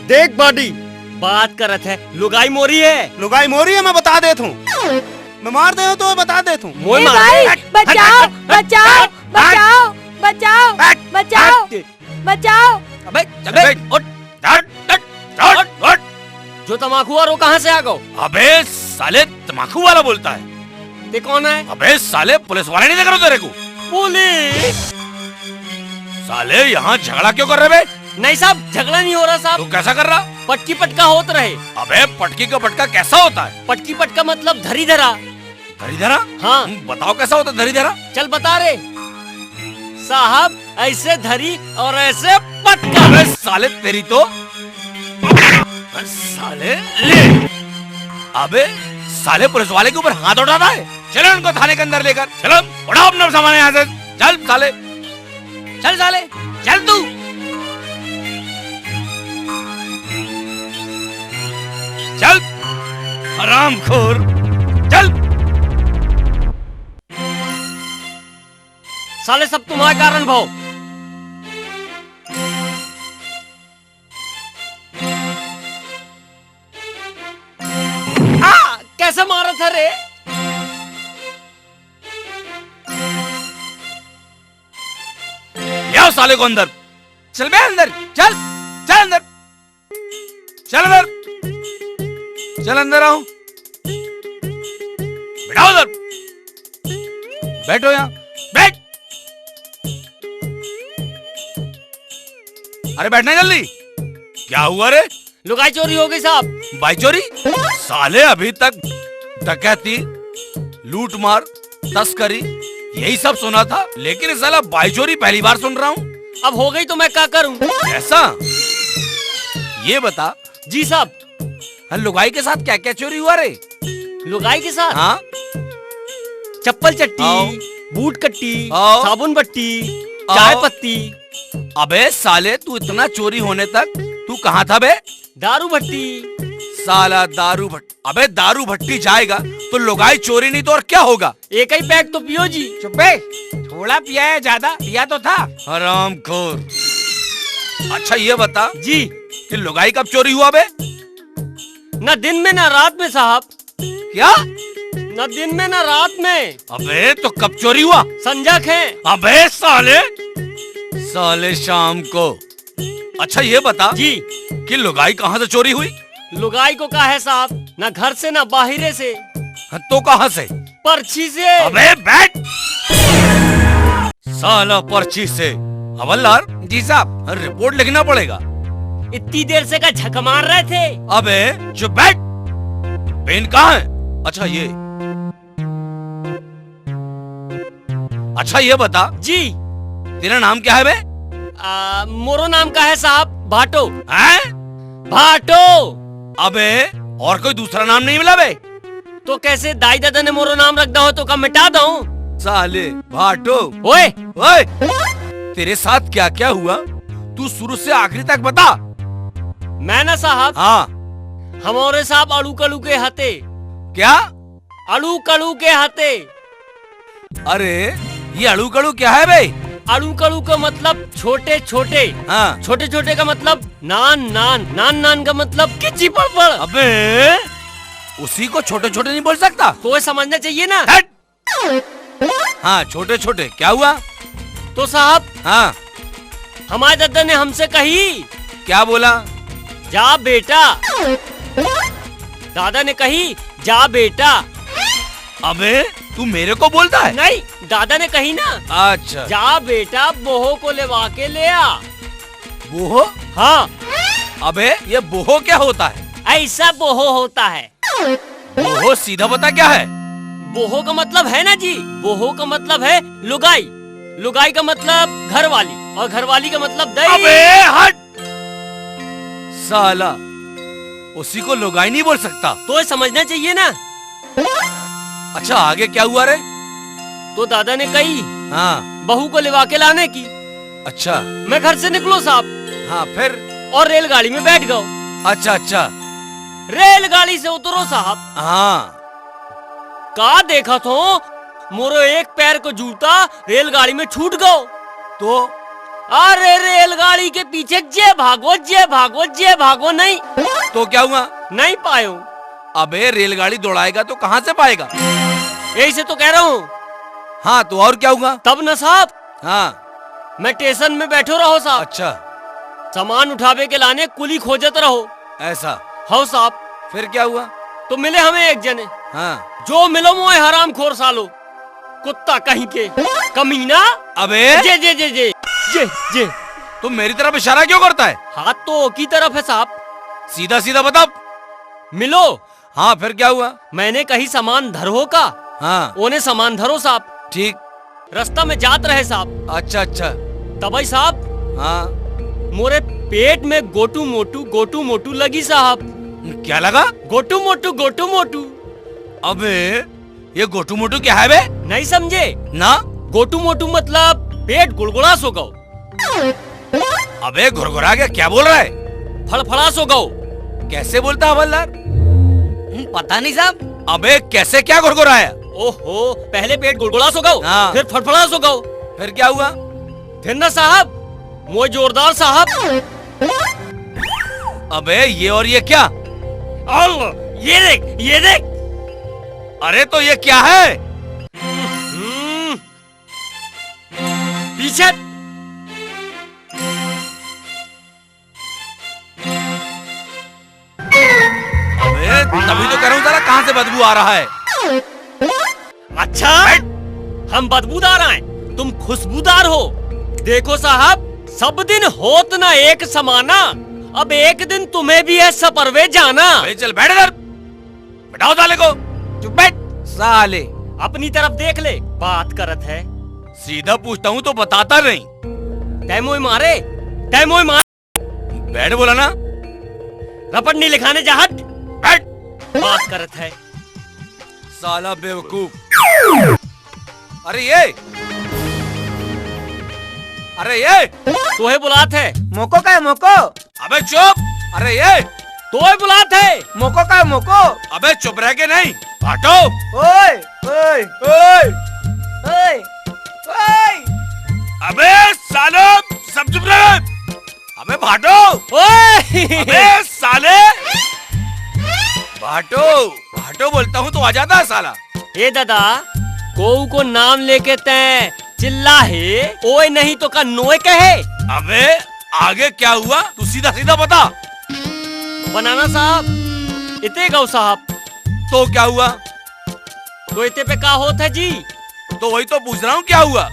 देख बॉडी। बात करत है, लुगाई मोरी है। लुगाई मोरी है मैं बता देता हूँ। मैं मार दे हो तो बता देता हूँ। मोय ए मारे। भाई, बचाओ बचाओ बचाओ बचाओ बचाओ बचाओ। अबे अबे उठ, जो तमाकू वाला वो कहाँ से आ गो? अबे साले तमाकू वाला बोलता है। ते कौन है? अबे साले पुलिस वाले नहीं देख रहे तेरे को? पुलिस? साले यहाँ झगड़ा क्यों कर रहे बे? नहीं साहब, झगड़ा नहीं हो रहा साहब। तू कैसा कर रहा? पटकी पटका होत रहे। अबे पटकी का पटका कैसा होता है? पटकी पटका मतलब धरी धरा। धरी धरा? हाँ। बताओ कैसा होता है धरी धरा? चल बता रे साहब। ऐसे धरी और ऐसे पटका। अबे साले तेरी तो साले ले। अबे साले पुलिस वाले के ऊपर हाथ उठाता है। चलो उनको थाने के अंदर लेकर चलो। उठाओ अपना सामान यहाँ से। चल साले, चल साले, चल तू। चल हरामखोर, चल। साले सब तुम्हारे कारण भाव। कैसे मारा था रे? ले आओ साले को अंदर। चल बे अंदर, चल चल अंदर, चल अंदर, चल अंदर आओ। बैठाओ उधर, बैठो यहाँ, बैठ। अरे बैठना जल्दी। क्या हुआ रे? लुगाई चोरी हो गई साहब। बाई चोरी? साले अभी तक डकैती, लूट मार, तस्करी यही सब सुना था, लेकिन इस साला बाई चोरी पहली बार सुन रहा हूँ। अब हो गई तो मैं क्या करूँ? ऐसा? ये बता। जी साहब। लुगाई के साथ क्या क्या चोरी हुआ रे? लुगाई के साथ? हाँ? चप्पल चट्टी, बूट कट्टी, साबुन बट्टी, चाय पत्ती। अबे साले तू इतना चोरी होने तक तू कहाँ था बे? दारू भट्टी। साला दारू भट्टी। अबे दारू भट्टी जाएगा तो लुगाई चोरी नहीं तो और क्या होगा? एक ही पैक तो पियो जी। चुप बे, थोड़ा पिया है, ज्यादा पिया तो था। हरामखोर। अच्छा ये बता जी कि लुगाई कब चोरी हुआ बे? न दिन में न रात में साहब। क्या? न दिन में न रात में। अबे तो कब चोरी हुआ? संजक है। अबे साले, साले शाम को। अच्छा ये बता जी कि लुगाई कहाँ से चोरी हुई? लुगाई को कहा है साहब, न घर से न बाहरे से। तो कहाँ से? पर्ची से। अबे बैठ। साला पर्ची से। हवलदार जी साहब, रिपोर्ट लिखना पड़ेगा। इतनी देर से का झक मार रहे थे। अबे चुप बैठ। पेन कहाँ है? अच्छा ये। अच्छा ये बता जी तेरा नाम क्या है बे? मोरो नाम का है साहब, भाटो। हैं? भाटो। अबे और कोई दूसरा नाम नहीं मिला बे? तो कैसे दाई दादा ने मोरो नाम रख दो हो तो कब मिटा दूं? साले भाटो। ओए ओए, तेरे साथ क्या क्या हुआ तू शुरू से आखिरी तक बता। मैं ना साहब। हाँ। हमारे साहब अड़ू कड़ू के हते। क्या? अड़ू कड़ू के हते। अरे ये अड़ू कड़ू क्या है बे? अड़ू कड़ू का मतलब छोटे छोटे। हाँ। छोटे छोटे का मतलब नान नान, नान नान का मतलब किची पड़ पड़। अबे उसी को छोटे छोटे नहीं बोल सकता? तो समझना चाहिए ना। हाँ छोटे छोटे। क्या हुआ? तो साहब हाँ हमारे दादा ने हमसे कही। क्या बोला? जा बेटा। दादा ने कही जा बेटा। अबे तू मेरे को बोलता है? नहीं, दादा ने कही ना। अच्छा। जा बेटा बोहो को लेवा के ले आ। बोहो? हाँ। अबे ये बोहो क्या होता है? ऐसा बोहो होता है। बोहो सीधा बता क्या है? बोहो का मतलब है ना जी, बोहो का मतलब है लुगाई। लुगाई का मतलब घर वाली, और घर वाली का मतलब दही। अबे हट साला, उसी को लुगाई नहीं बोल सकता। तो ये समझना चाहिए ना। अच्छा आगे क्या हुआ रे? तो दादा ने कही हाँ। बहू को लिवा के लाने की। अच्छा। मैं घर से निकलो साहब। हाँ फिर? और रेलगाड़ी में बैठ गओ। अच्छा अच्छा। रेलगाड़ी से उतरो साहब। हाँ। का देखा तो मोरो एक पैर को जूता रेलगाड़ी में छूट गओ। तो अरे रेलगाड़ी के पीछे जे भागो नहीं। तो क्या हुआ? नहीं पायो। अबे रेलगाड़ी दौड़ाएगा तो कहाँ से पाएगा? यही से तो कह रहा हूँ। हाँ तो और क्या हुआ? तब न साहब। हाँ। मैं स्टेशन में बैठो रहो साहब। अच्छा। सामान उठावे के लाने कुली खोजत रहो। ऐसा? हो साहब। फिर क्या हुआ? तो मिले हमें एक जने। हाँ। जो मिलो मोए हराम खोर सालो, कुत्ता कहीं के, कमीना। अबे जे जे जे जे जे जे तुम मेरी तरफ इशारा क्यों करता है? हाथ तो की तरफ है साहब। सीधा सीधा बता। मिलो। हाँ फिर क्या हुआ? मैंने कही सामान धरो का। हाँ। ओने सामान धरो साहब। ठीक। रास्ता में जात रहे साहब। अच्छा अच्छा। तबई साहब। हाँ। मोरे पेट में गोटू मोटू लगी साहब। क्या लगा? गोटू मोटू। अबे ये गोटू मोटू क्या है बे? नहीं समझे ना? गोटू मोटू मतलब पेट गुड़गुड़ा सो गओ। अबे घुरघुरा के क्या बोल रहा है? फड़फड़ा सो गओ। कैसे बोलता हवलदार? पता नहीं साहब। अबे कैसे क्या घुरघुराया? ओहो पहले पेट गुड़गुड़ा सो गओ। हाँ। फिर फड़फड़ा सो गओ। फिर क्या हुआ? फिर ना साहब मोए जोरदार साहब। अबे ये और ये क्या? ये देख। अरे तो ये क्या है? पीछे। अबे तभी तो कह रहा हूँ साला कहाँ से बदबू आ रहा है। अच्छा हम बदबूदार आए, तुम खुशबूदार हो। देखो साहब सब दिन होत ना एक समाना, अब एक दिन तुम्हें भी है सपरवे जाना। चल बैठ इधर। बैठाओ साले को। चुप बैठ साले। अपनी तरफ देख ले, बात करत है। सीधा पूछता हूँ तो बताता नहीं। तैमोई मारे। बैठ बोला ना। रपटनी लिखाने जहाज। बैठ। बात करत है साला बेवकूफ। अरे ये तोहे बुलात है। मोको का है मोको। अबे चुप। अरे ये तोहे बुलात है। मोको का है मोको। अबे चुप रह के नहीं। हटो। ओए ओए ओए ओए ओए। अबे सालो सब चुप रहे। अबे भाटो। ओए अबे साले भाटो बोलता हूँ तो आ जाता है साला। ए दादा को नाम लेके तय चिल्ला है, ओए नहीं तो का नोए कहे। अबे आगे क्या हुआ तू सीधा सीधा बता। बनाना साहब इते गौ साहब। तो क्या हुआ? तो इते पे का होत है जी? तो वही तो पूछ रहा हूँ क्या हुआ?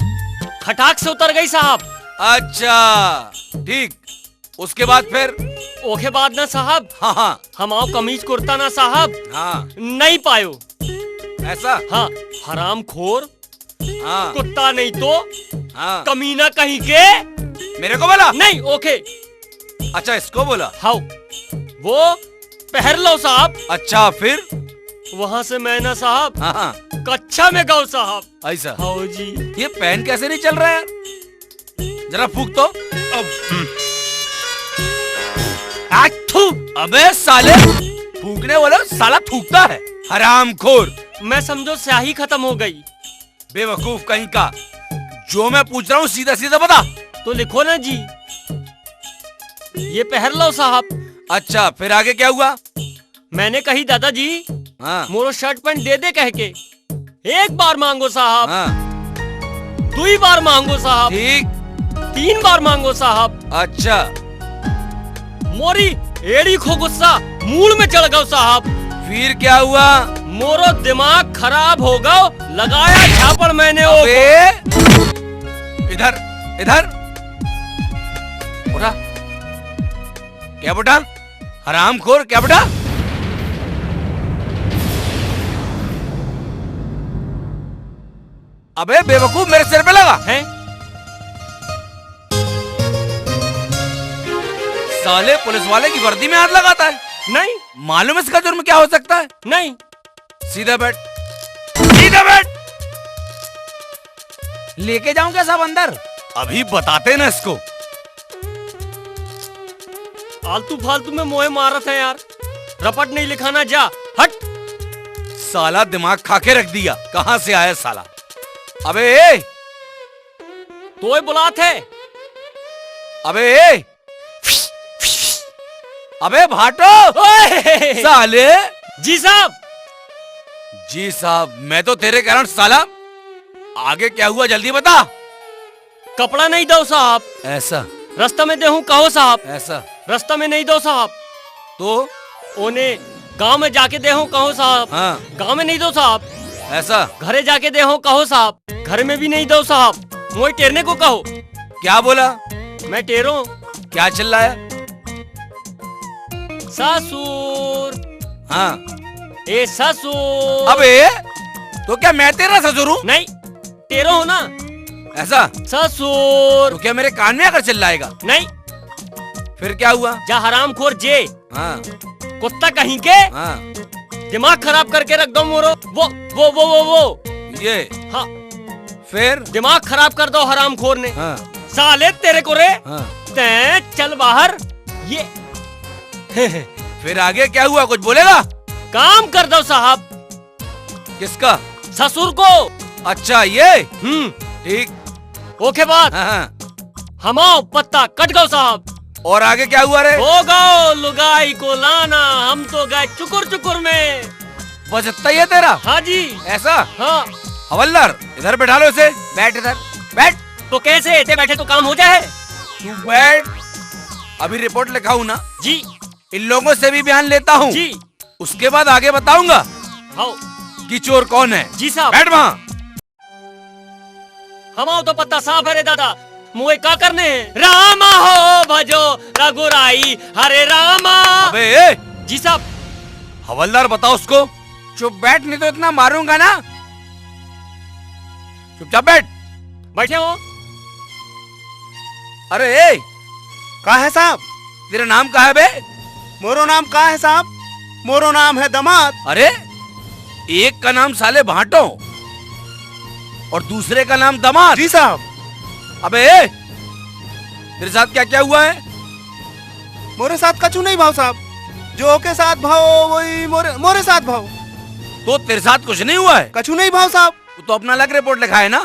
खटाक से उतर गई साहब। अच्छा ठीक। उसके बाद फिर? ओके बाद ना साहब। हाँ हम आओ कमीज कुर्ता ना साहब। हाँ। नहीं पायो। ऐसा? हाँ हराम खोर। हाँ। कुत्ता नहीं तो हाँ। कमीना कहीं के। मेरे को बोला? नहीं ओके। अच्छा इसको बोला? हाँ वो पहर लो साहब। अच्छा फिर? वहाँ से मैं ना साहब हाँ। कच्चा में गौ साहब। ऐसा? हाँ जी। ये पेन कैसे नहीं चल रहा है? जरा फूक तो। अबे साले फूकने वाला साला थूकता है। हरामखोर। मैं समझो स्याही खत्म हो गई। बेवकूफ कहीं का। जो मैं पूछ रहा हूँ सीधा सीधा बता। तो लिखो ना जी। ये पहर लो साहब। अच्छा फिर आगे क्या हुआ? मैंने कही दादाजी हाँ। मोरो शर्ट पैंट दे दे कह के। एक बार मांगो साहब। हाँ। 2 बार मांगो साहब। ठीक। 3 बार मांगो साहब। अच्छा। मोरी एड़ी खो गुस्सा मूड में चढ़ गओ साहब। फिर क्या हुआ? मोरो दिमाग खराब हो गओ, लगाया झापड़ मैंने। इधर इधर उठा। क्या बेटा? हरामखोर क्या बेटा? अबे बेवकूफ मेरे सिर पे लगा है? साले पुलिस वाले की वर्दी में हाथ लगाता है। नहीं। मालूम इसका जुर्म क्या हो सकता है? नहीं। सीधा बैठ, सीधा बैठ। लेके जाऊं क्या सब अंदर? अभी बताते ना इसको। आलतू फालतू में मोहे मारत है यार। रपट नहीं लिखाना, जा हट। साला दिमाग खा के रख दिया। कहां से आया साला? अबे तो बुलात है। अबे अबे भाटो साले। जी साहब। जी साहब, मैं तो तेरे कारण साला। आगे क्या हुआ जल्दी बता। कपड़ा नहीं दो साहब। ऐसा? रास्ता में देहूं कहो साहब। ऐसा? रास्ता में नहीं दो साहब। तो ओने गांव में जाके देहूं कहो साहब। हाँ। गांव में नहीं दो साहब। ऐसा? घरे जाके देहूं कहो साहब। घर में भी नहीं दो साहब। मोए टेरने को कहो। क्या बोला? मैं टेरो। क्या चिल्लाया? ससुर। हाँ। ए ससुर। अबे तो क्या मैं तेरा ससुर हूँ? नहीं, टेरो हो ना। ऐसा? ससुर। तो क्या मेरे कान में आकर चिल्लाएगा? नहीं। फिर क्या हुआ? जा हरामखोर जे। हाँ। कुत्ता कहीं के। हाँ। दिमाग खराब करके रख दो मोरो। वो ये। हाँ। फिर दिमाग खराब कर दो हरामखोर ने। हाँ। साले तेरे को रे। हाँ। ते चल बाहर। ये फिर आगे क्या हुआ, कुछ बोलेगा? काम कर दो साहब। किसका? ससुर को। अच्छा ये। ठीक। ओके बात। हाँ। हमाओ पत्ता कट गो साहब। और आगे क्या हुआ रे? हो गो लुगाई को लाना, हम तो गए चुकुर चुकुर में। बस इतना ही है तेरा? हाँ जी। ऐसा? हाँ। हवलदार इधर बैठा लो इसे। बैठ इधर बैठ। तो कैसे इतने बैठे तो काम हो जाए। तू बैठ। अभी रिपोर्ट लिखाऊं ना? जी। इन लोगों से भी बयान लेता हूँ जी। उसके बाद आगे बताऊंगा कि चोर कौन है। जी साहब। बैठ वहाँ। हमाओ तो पत्ता साफ है रे दादा। मुझे क्या करने हैं? रामा हो भजो रघुराई हरे रामा। अबे जी साहब। हवलदार बताओ उसको। चुप बैठ, नहीं तो इतना मारूंगा ना। चुपचाप बैठ। बैठे हो। अरे का है साहब? तेरा नाम का है बे? मोरो नाम का है साहब? मोरो नाम है दमाद। अरे एक का नाम साले भाटो और दूसरे का नाम दमाद। जी साहब। अबे तेरे साथ क्या क्या हुआ है? मोरे साथ कछु नहीं भाव साहब। जो के साथ भाव वही मोरे साथ भाव। तो तेरे साथ कुछ नहीं हुआ है? कछु नहीं भाव साहब। तो अपना अलग रिपोर्ट लिखा है ना?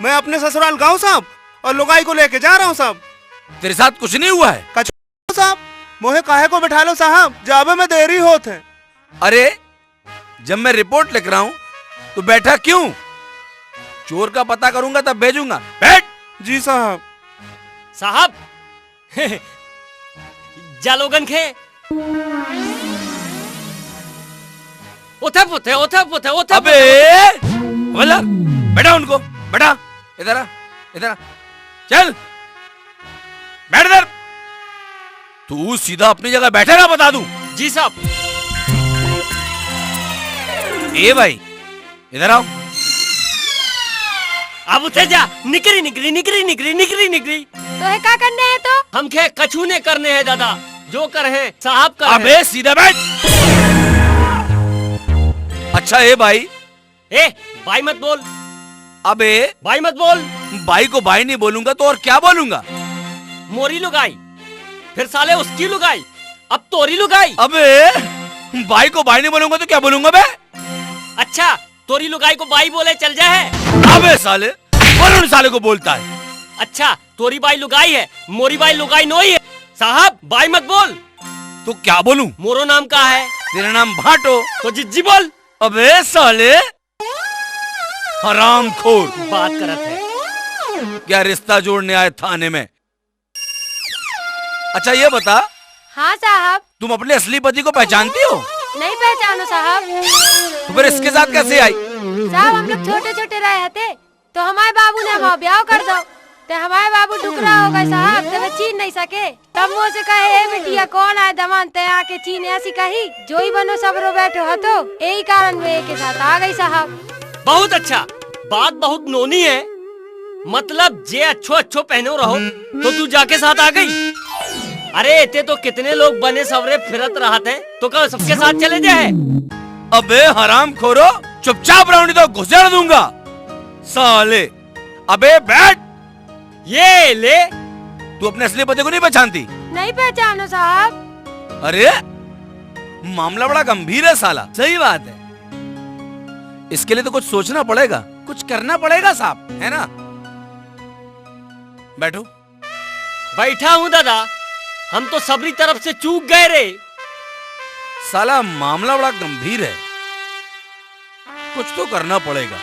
मैं अपने ससुराल गाँव साहब और लुगाई को लेके जा रहा हूँ साहब। तेरे साथ कुछ नहीं हुआ है? कछु साहब। मोहे काहे को बैठा लो साहब, जाबे में देरी होते है। अरे जब मैं रिपोर्ट लिख रहा हूँ तो बैठा क्यों? चोर का पता करूंगा तब भेजूंगा। बैठ। जी साहब। साहब जालोगन खे उठे पुथे उठे पुथे उठे। अबे बोला बैठा उनको। बैठा इधर आ, इधर आ। चल बैठ इधर। तू सीधा अपनी जगह बैठे ना, बता दूं। जी साहब। ए भाई इधर आओ। अब उठे जा। निकरी निकरी निकरी निकरी निकरी निकरी। तो है क्या करने हैं? तो हम खे कछूने करने हैं दादा। जो कर है साहब कर। अबे सीधा बैठ। अच्छा ए भाई। ए भाई मत बोल। अबे भाई मत बोल। भाई को भाई नहीं बोलूंगा तो और क्या बोलूंगा? मोरी लुगाई, फिर साले उसकी लुगाई, अब तोरी लुगाई। अबे भाई को भाई नहीं बोलूंगा तो क्या बोलूंगा बे? अच्छा तोरी लुगाई को भाई बोले चल जाए। अबे साले कौन साले को बोलता है? अच्छा तोरी बाई लुगाई है, मोरी बाई लुगाई नोई है। साहब बाई मत बोल। तो क्या बोलूं? मोरो नाम का है। तेरा नाम भाटो तो जिज्जी बोल। अबे साले हरामखोर। बात करत है। क्या रिश्ता जोड़ने आए थाने में? अच्छा ये बता। हाँ साहब। तुम अपने असली पति को पहचानती हो? नहीं पहचानो साहब। तो फिर इसके साथ कैसे आई? साहब हम लोग छोटे छोटे रहे थे तो हमारे बाबू ने हमारा ब्याह कर दो। तो हमारे बाबू डुकरा हो गए साहब, तो वे चीन नहीं सके। तब मुँह से कहे ए बिटिया कौन आए दमान ते आके चीन ऐसी कही जो ही बनो सब रो बैठो हो। तो यही कारण वे के साथ आ गई साहब। बहुत अच्छा। बात बहुत नोनी है। मतलब जे अच्छो अच्छो पहनो रहो तो तू जाके साथ आ गई। अरे इतने तो कितने लोग बने सवरे फिरत रहते हैं, तो क्या सबके साथ चले जाए? अबे हराम खोरो, चुपचाप रहो नहीं तो घुसेड़ दूंगा साले। अबे बैठ। ये ले। तू अपने असली पति को नहीं पहचानती? नहीं पहचानो साहब। अरे मामला बड़ा गंभीर है साला। सही बात है, इसके लिए तो कुछ सोचना पड़ेगा, कुछ करना पड़ेगा साहब, है ना? बैठो। बैठा हूँ दादा, हम तो सबरी तरफ से चूक गए रे। साला मामला बड़ा गंभीर है, कुछ तो करना पड़ेगा।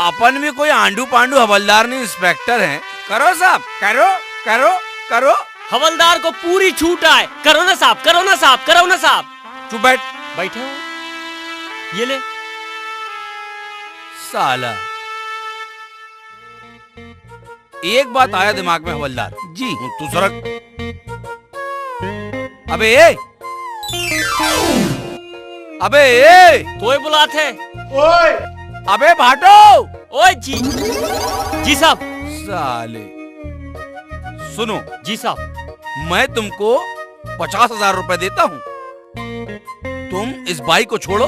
अपन भी कोई आंडू पांडू हवलदार नहीं, इंस्पेक्टर हैं। करो साहब, करो करो करो। हवलदार को पूरी छूट आए। करो ना साहब, करो ना साहब, करो ना साहब। चुप बैठ। बैठे हो, ये ले। साला एक बात आया दिमाग में हवलदार जी। तू सरक। अबे ए, अबे ए, तोय बुलाते। ओए, अबे भाटो। ओए जी साहब। साले सुनो जी साहब, मैं तुमको 50,000 रुपए देता हूँ, तुम इस बाई को छोड़ो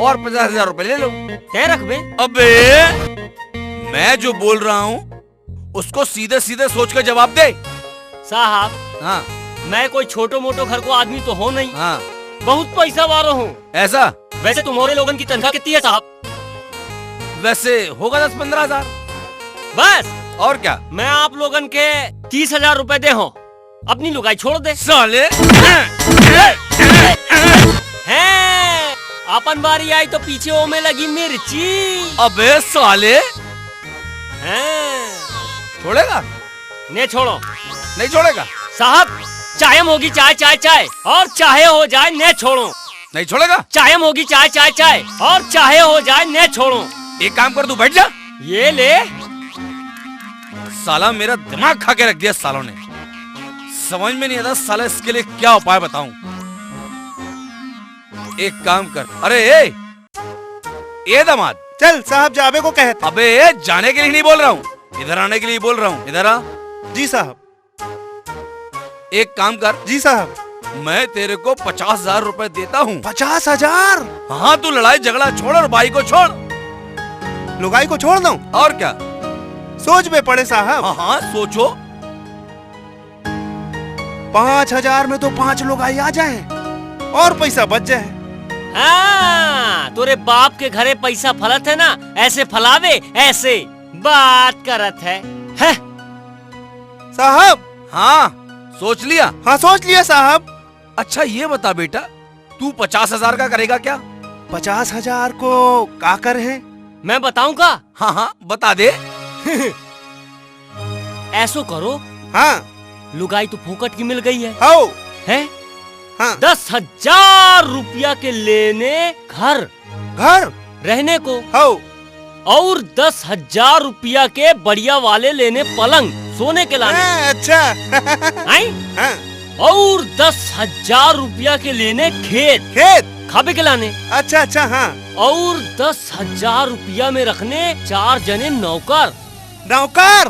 और 50,000 रुपए ले लो। तय रख बे। अबे मैं जो बोल रहा हूँ उसको सीधे सीधे सोच कर जवाब दे। साहब हाँ, मैं कोई छोटो मोटो घर को आदमी तो हो नहीं। हाँ, बहुत पैसा वाला हूँ। ऐसा? वैसे तुम्हारे लोगन की तनख्वाह कितनी है साहब? वैसे होगा 10-15,000। बस। और क्या? मैं आप लोगन के 30,000 रुपए दे हो, अपनी लुगाई छोड़ दे। साले हैं, अपन बारी आई तो पीछे ओ में लगी मिर्ची। अबे साले, हैं, छोड़ेगा? ने छोड़ो। नहीं छोड़ेगा साहब, चायम होगी चाय चाय चाय, और चाहे हो जाए ने छोड़ो। नहीं छोड़ेगा? चायम होगी चाय चाय चाय, और चाहे हो जाए ने छोड़ो। एक काम कर, तू बैठ जा। ये ले। साला मेरा दिमाग खा के रख दिया सालों ने, समझ में नहीं आता साला इसके लिए क्या उपाय बताऊं। एक काम कर, अरे ए दामाद, चल साहब जाबे को कहते। अबे जाने के लिए नहीं बोल रहा हूँ, इधर आने के लिए बोल रहा हूँ। इधर आ। जी साहब। एक काम कर। जी साहब। मैं तेरे को 50,000 रुपए देता हूँ। 50,000? हाँ, तू लड़ाई झगड़ा छोड़ और बाई को छोड़। लुगाई को छोड़ दूं? और क्या? सोच में पड़े साहब। हाँ सोचो। 5,000 में तो 5 लुगाई आ जाए और पैसा बच जाए। हाँ, तोरे बाप के घरे पैसा फलत है ना, ऐसे फलावे, ऐसे बात करत है। साहब। हाँ सोच लिया? हाँ सोच लिया साहब। अच्छा ये बता बेटा, तू 50,000 का करेगा क्या? 50,000 को का कर है? मैं बताऊं का? हाँ हाँ बता दे। ऐसो करो। हाँ। लुगाई तो फोकट की मिल गई है। हाँ। है? हाँ। 10,000 रुपया के लेने घर रहने को। हाँ। और 10,000 रुपया के बढ़िया वाले लेने पलंग सोने के लाने। अच्छा। आई? हाँ। और 10,000 रुपया के लेने खेत खाबे के लाने। अच्छा अच्छा। हाँ। और 10,000 रुपया में रखने 4 जने नौकर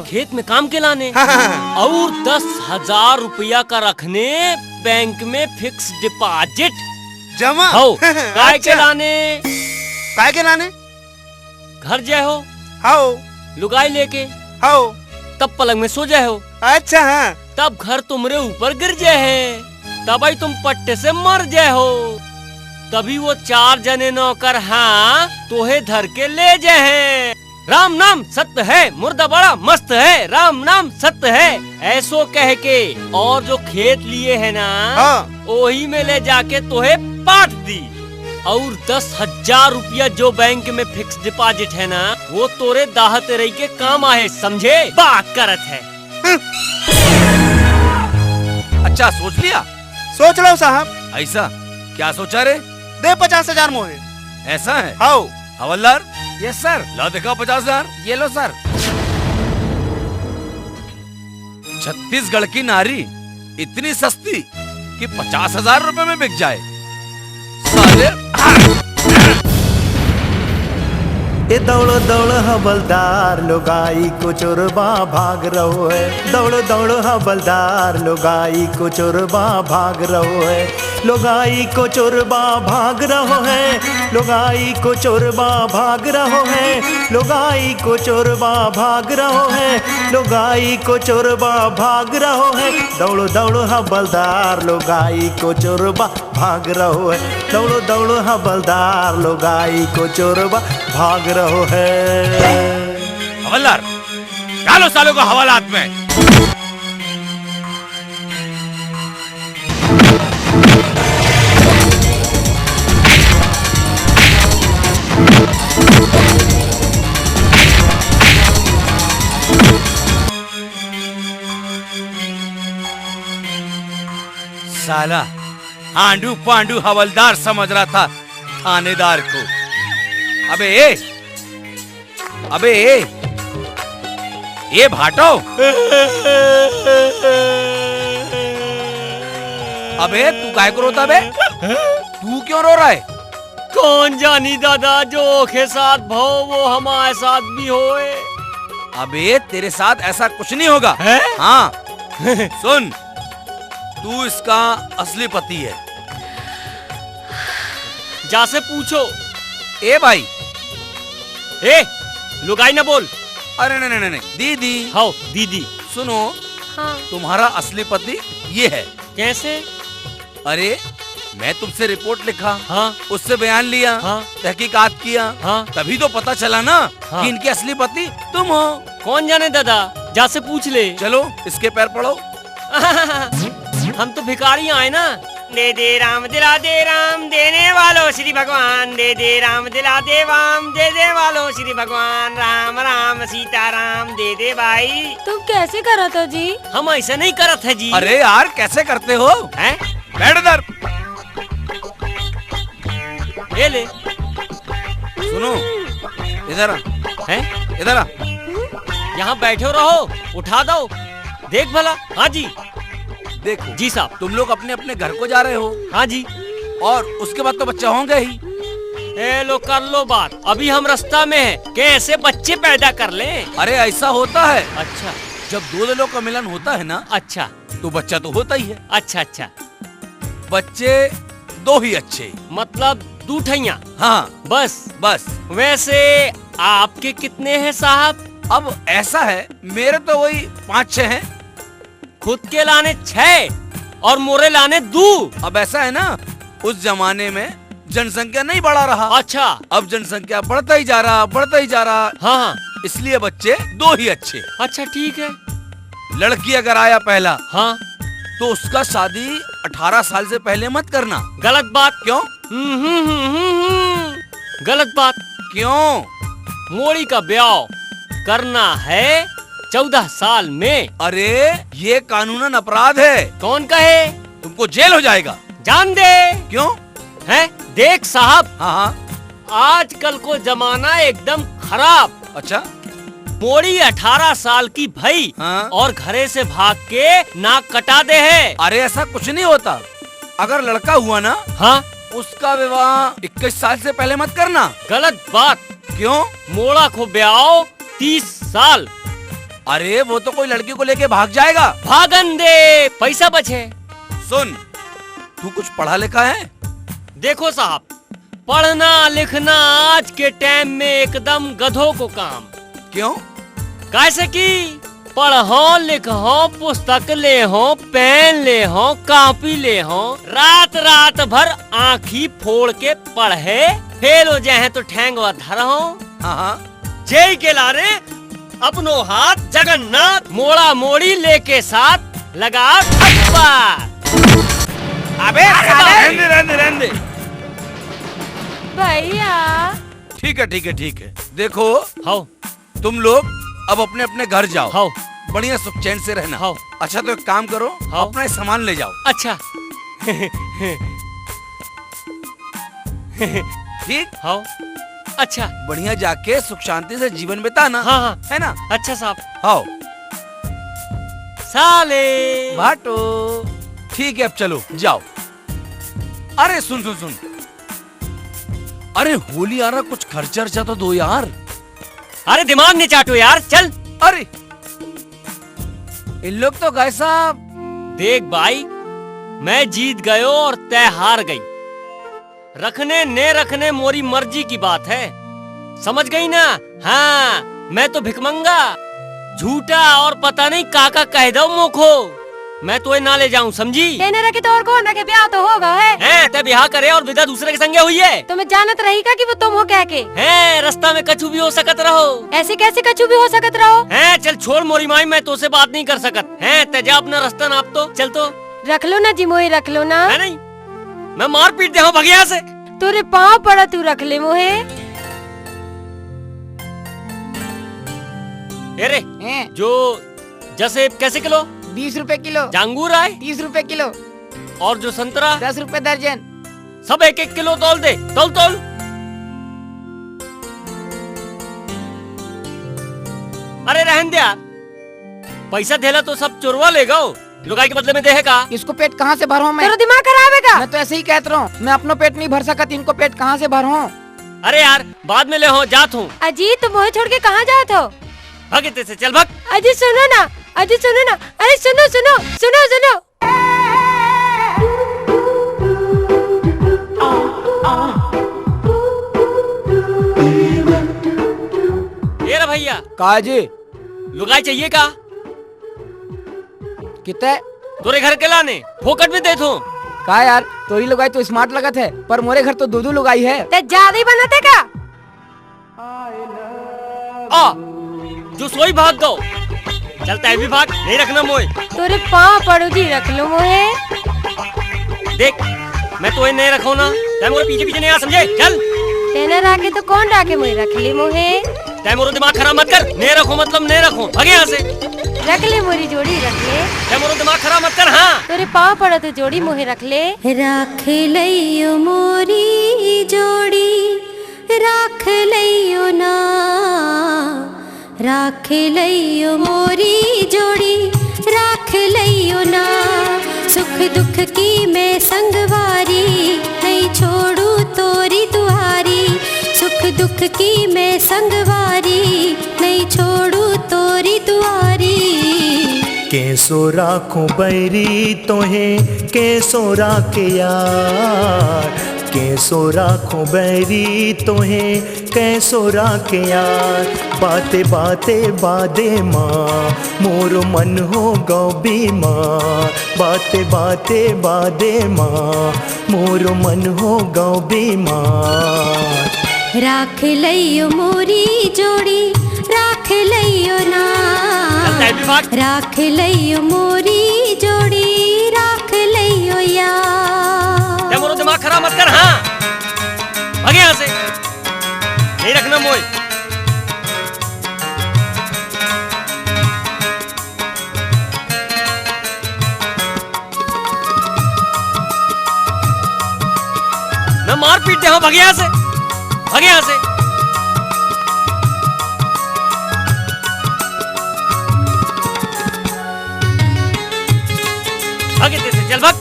खेत में काम के लाने। हाँ। और 10,000 रुपया का रखने बैंक में फिक्स डिपॉजिट जमा। हो काय के लाने। काय के लाने? घर जाए हो। हाओ। लुगाई लेके। हाओ। तब पलंग में सो जाए हो। अच्छा। हाँ। तब घर तुम्हारे ऊपर गिर जाए है, तब ही तुम पट्टे से मर जाए हो। तभी वो 4 जने नौकर हाँ तोहे धर के ले जाए हैं। राम नाम सत्य है, मुर्दा बड़ा मस्त है, राम नाम सत्य है, ऐसो कह के। और जो खेत लिए है ना, हाँ। वही में ले जाके तोहे पाट दी। और 10,000 रुपया जो बैंक में फिक्स डिपॉजिट है ना, वो तोरे दाहत रही के काम आए, समझे? बात करत है। अच्छा सोच लिया? सोच लो साहब। ऐसा क्या सोचा रे? दे 50,000 मोहे। ऐसा है? हाओ। हवलदार। Yes sir. ला दिखाओ 50,000। ये लो सर। छत्तीसगढ़ की नारी इतनी सस्ती कि 50,000 रुपए में बिक जाए। साले ये दौड़ दौड़ हवलदार लुगाई को चोरबा भाग रहो है। दौड़ दौड़ हवलदार लुगाई को चोरबा भाग रहो है। लुगाई को चोरबा भाग रहो है। लुगाई को चोरबा भाग रहो है। लुगाई को चोरबा भाग रहो है। लुगाई को चोरबा भाग रहो है। दौड़ दौड़ हवलदार लुगाई को चोरबा भाग रहो है। दौड़ दौड़ हवलदार लुगाई को चोरबा भाग रहो है। हवलदार डालो सालों को हवालात में। साला आंडू पांडू हवलदार समझ रहा था थानेदार को। अबे ये भाटो। अबे तू काहे को रोता बे? तू क्यों रो रहा है? कौन जानी दादा, जो के साथ भो वो हमारे साथ भी होए। अबे तेरे साथ ऐसा कुछ नहीं होगा है? हाँ सुन, तू इसका असली पति है। जा से पूछो। ए भाई, ए लुगाई ना बोल। अरे नहीं दीदी। हाँ दीदी। सुनो, हाँ। तुम्हारा असली पति ये है। कैसे? अरे मैं तुमसे रिपोर्ट लिखा, हाँ। उससे बयान लिया, हाँ। तहकीकात किया, हाँ। तभी तो पता चला ना, हाँ। कि इनके असली पति तुम हो। कौन जाने दादा, जा से पूछ ले। चलो इसके पैर पड़ो। हम तो भिखारी आए ना। दे दे राम दिला दे राम, देने वालों श्री भगवान। दे दे राम दिला दे वाम, दे दे वालों श्री भगवान। राम राम सीता राम, दे दे भाई। तुम कैसे करत हो जी? हम ऐसा नहीं करत है जी। अरे यार कैसे करते हो? हैं? बैठ इधर। ये ले। सुनो, इधर हैं? इधर आ। यहाँ बैठे रहो, उठा दो। देख भला। हाँ जी। देखो जी साहब। तुम लोग अपने अपने घर को जा रहे हो। हाँ जी। और उसके बाद तो बच्चे होंगे ही। ए लो कर लो बात, अभी हम रास्ता में हैं, कैसे बच्चे पैदा कर ले? अरे ऐसा होता है। अच्छा। जब दो दिलों का मिलन होता है ना, अच्छा, तो बच्चा तो होता ही है। अच्छा अच्छा। बच्चे दो ही अच्छे, मतलब दूठैया। हाँ बस। वैसे आपके कितने हैं साहब? अब ऐसा है, मेरे तो वही 5-6 हैं। खुद के लाने 6 और मोरे लाने 2। अब ऐसा है ना, उस जमाने में जनसंख्या नहीं बढ़ा रहा। अच्छा। अब जनसंख्या बढ़ता ही जा रहा। हाँ। इसलिए बच्चे 2 ही अच्छे। अच्छा ठीक है। लड़की अगर आया पहला, हाँ, तो उसका शादी 18 साल से पहले मत करना। गलत बात। क्यों? गलत बात। क्यों? मोड़ी का ब्याह करना है 14 साल में। अरे ये कानूनन अपराध है। कौन कहे? तुमको जेल हो जाएगा। जान दे। क्यों? है? देख साहब। हाँ। आजकल को जमाना एकदम खराब। अच्छा। मोड़ी 18 साल की भई, हाँ? और घरे से भाग के नाक कटा दे है। अरे ऐसा कुछ नहीं होता। अगर लड़का हुआ ना, हाँ, उसका विवाह 21 साल से पहले मत करना। गलत बात। क्यों? मोड़ा को ब्याह 30 साल। अरे वो तो कोई लड़की को लेके भाग जाएगा। भागन दे, पैसा बचे। सुन, तू कुछ पढ़ा लिखा है? देखो साहब, पढ़ना लिखना आज के टाइम में एकदम गधों को काम। क्यों? कैसे की पढ़ो लिखो, पुस्तक ले हो, पेन ले हो, कॉपी ले हो, रात भर आँखी फोड़ के पढ़े, फेल हो जाए तो ठेंगवा धरो। हाँ। जय के लारे अपनो हाथ जगन्नाथ मोड़ा मोड़ी लेके साथ लगा अखबार। अबे रहने दे। भैया। ठीक है। देखो, हाँ, तुम लोग अब अपने अपने घर जाओ। हाँ। बढ़िया सुख चैन से रहना। हाँ। अच्छा तो एक काम करो, हाँ। अपना सामान ले जाओ। अच्छा। ठीक। हाँ। अच्छा। बढ़िया जाके सुख शांति से जीवन बिताना। हाँ। है ना? अच्छा साहब। आओ साले भाटो। ठीक है, अब चलो जाओ। अरे सुन, अरे होली आ रहा, कुछ खर्चा अर्चा तो दो यार। अरे दिमाग नहीं चाटो यार, चल। अरे इन लोग तो गए साहब। देख भाई, मैं जीत गयो और तय हार गई। रखने ने रखने मोरी मर्जी की बात है, समझ गई ना? हाँ, मैं तो भिखमंगा, झूठा और पता नहीं काका कह दो मोखो। मैं तो ना ले जाऊं, समझी? तेने रखे तो और कौन रखे, ब्याह तो होगा है। ते ब्याह करे और विदा दूसरे के संगे हुई है। तो मैं जानत रही का कि वो तुम हो कह के। है रास्ता में कछु भी हो सकत रहो। ऐसे कैसे कछु भी हो सकत रहो? है चल छोड़ मोरी माई, मैं तो से बात नहीं कर सकत। है तेजा अपना रास्ता नाप तो चल तो। रख लो ना जी मोहे, रख लो ना। मैं नहीं, मैं मार पीट दे हूँ भगिया से। तोरे पाँव पड़ा, तू रख ले मोहे। अरे जो जैसे कैसे किलो? 20 रुपए किलो। जांगूर आए 30 रुपए किलो। और जो संतरा 10 रुपए दर्जन। सब 1-1 किलो तोल दे। तोल तोल। अरे रहन दे यार, पैसा देला तो सब चोरवा ले गो, लुगाई के बदले में देगा। इसको पेट कहाँ से भरो मैं? तेरा दिमाग खराब है का? मैं तो ऐसे ही कहता रहा हूँ, मैं अपनो पेट नहीं भर सकत, इनको पेट कहाँ से भरो? अरे यार बाद में ले हो, जात हूँ। अजी तुम मोहे छोड़ के कहाँ जात हो? भगते से चल भग। अजी सुनो ना, अजी सुनो ना, अरे सुनो सुनो सुनो सुनो। ये रहा भैया। का जी? लुगाई चाहिए का? कितने? तोरे घर के लाने फोकट में दे दो। का यार, तोरी लुगाई तो स्मार्ट लगत है, पर मोरे घर तो दो लुगाई है। ते ज्यादा ही बनते का? आ जो सोई भाग दो, चलता है भी भाग, नहीं रखना मोए। तोरे पाँव पड़ो जी, रख लो मोहे। देख मैं तो नहीं रखो ना, तै मोरे पीछे पीछे नहीं आ, समझे? चल। तेने राके तो कौन राके मोहे, रख ले मोहे। तै मोरो दिमाग खराब मत कर, नहीं रखो मतलब नहीं रखो, भागे यहाँ से। रख ले मोरी जोड़ी, रख ले। तै मोरो दिमाग खराब मत कर। हाँ तोरे पाँव पड़ो तो जोड़ी मोहे रख ले। रख लियो मोरी जोड़ी, रख लियो ना, रख लियो मोरी जोड़ी, रख लियो ना। सुख दुख की मैं संगवारी, नहीं छोड़ू तोरी दुआरी। सुख दुख की मैं संगवारी, नहीं छोड़ू तोरी दुआरी। कैसो राखूं बैरी तोहे, कैसो राखे यार, कैसो राखूं बैरी तोहे, कैसो राखे यार। बाते बाते बादे माँ, मोर मन हो गौ बीमार। बाते बाते बादे माँ, मोर मन हो गौ बीमार। राख लियो मोरी जोड़ी, राख लियो ना, राख लियो मोरी जोड़ी, राख लियो यार। मोरो दिमाग खराब मत कर। हाँ भागे यहाँ से, नहीं रखना मोए। मैं मार पीट दे हूँ, भागे यहाँ से, भागे यहाँ से। भागे से चल भाग।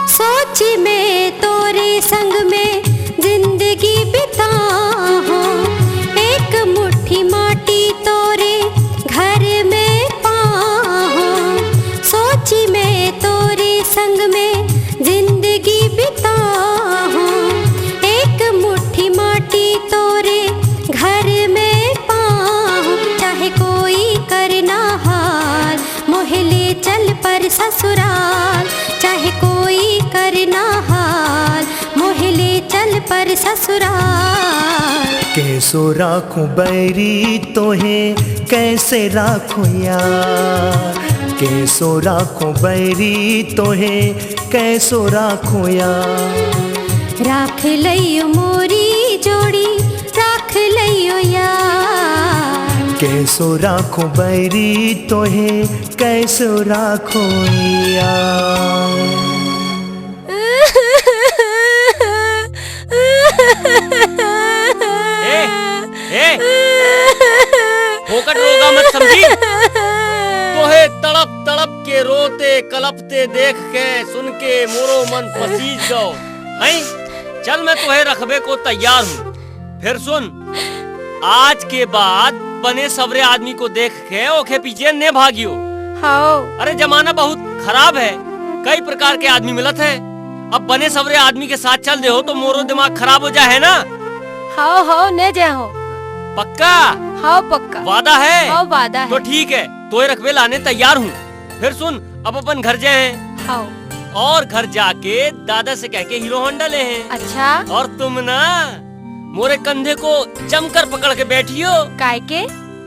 सोची मैं तोरे संग में जिंदगी बिताऊं, एक मुट्ठी माटी तोरे घर में पाऊं। सोची मैं तोरे संग में जिंदगी बिताऊं, एक मुट्ठी माटी तोरे घर में पाऊं। चाहे कोई करना हाल, मोहे ले चल पर ससुराल। चाहे कोई करना हाल, मोहे ले चल पर ससुराल। कैसो राखूं बैरी तोहे, कैसे राखूं यार। कैसो राखूं बैरी तोहे, कैसो राखूं यार। राख लियो मोरी जोड़ी, राख लियो यार। कैसो राखूं बैरी तोहे, कैसो राखूं यार। चौकट रोगा मत समझी। तोहे तड़प तड़प के रोते कलपते देख के सुन के मोरो मन पसीज गो। हैं? चल मैं तोहे रखबे को तैयार हूँ। फिर सुन, आज के बाद बने सवरे आदमी को देख के ओखे पीछे ने भागियो। हाँ। अरे जमाना बहुत खराब है, कई प्रकार के आदमी मिलत है। अब बने सवरे आदमी के साथ चल दे हो तो मोरो दिमाग खराब हो जाए है ना। हाँ हाँ ने जा हो। पक्का? हाँ पक्का। वादा है? हाँ वादा है। तो ठीक है, तोहे रखबे लाने तैयार हूँ। फिर सुन, अब अपन घर जाए हैं। हाँ। और घर जाके दादा से कह के हीरो होंडा ले हैं। अच्छा। और तुम ना मोरे कंधे को जमकर पकड़ के बैठियो। काय के?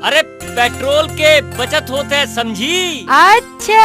अरे पेट्रोल के बचत होते है, समझी? अच्छा।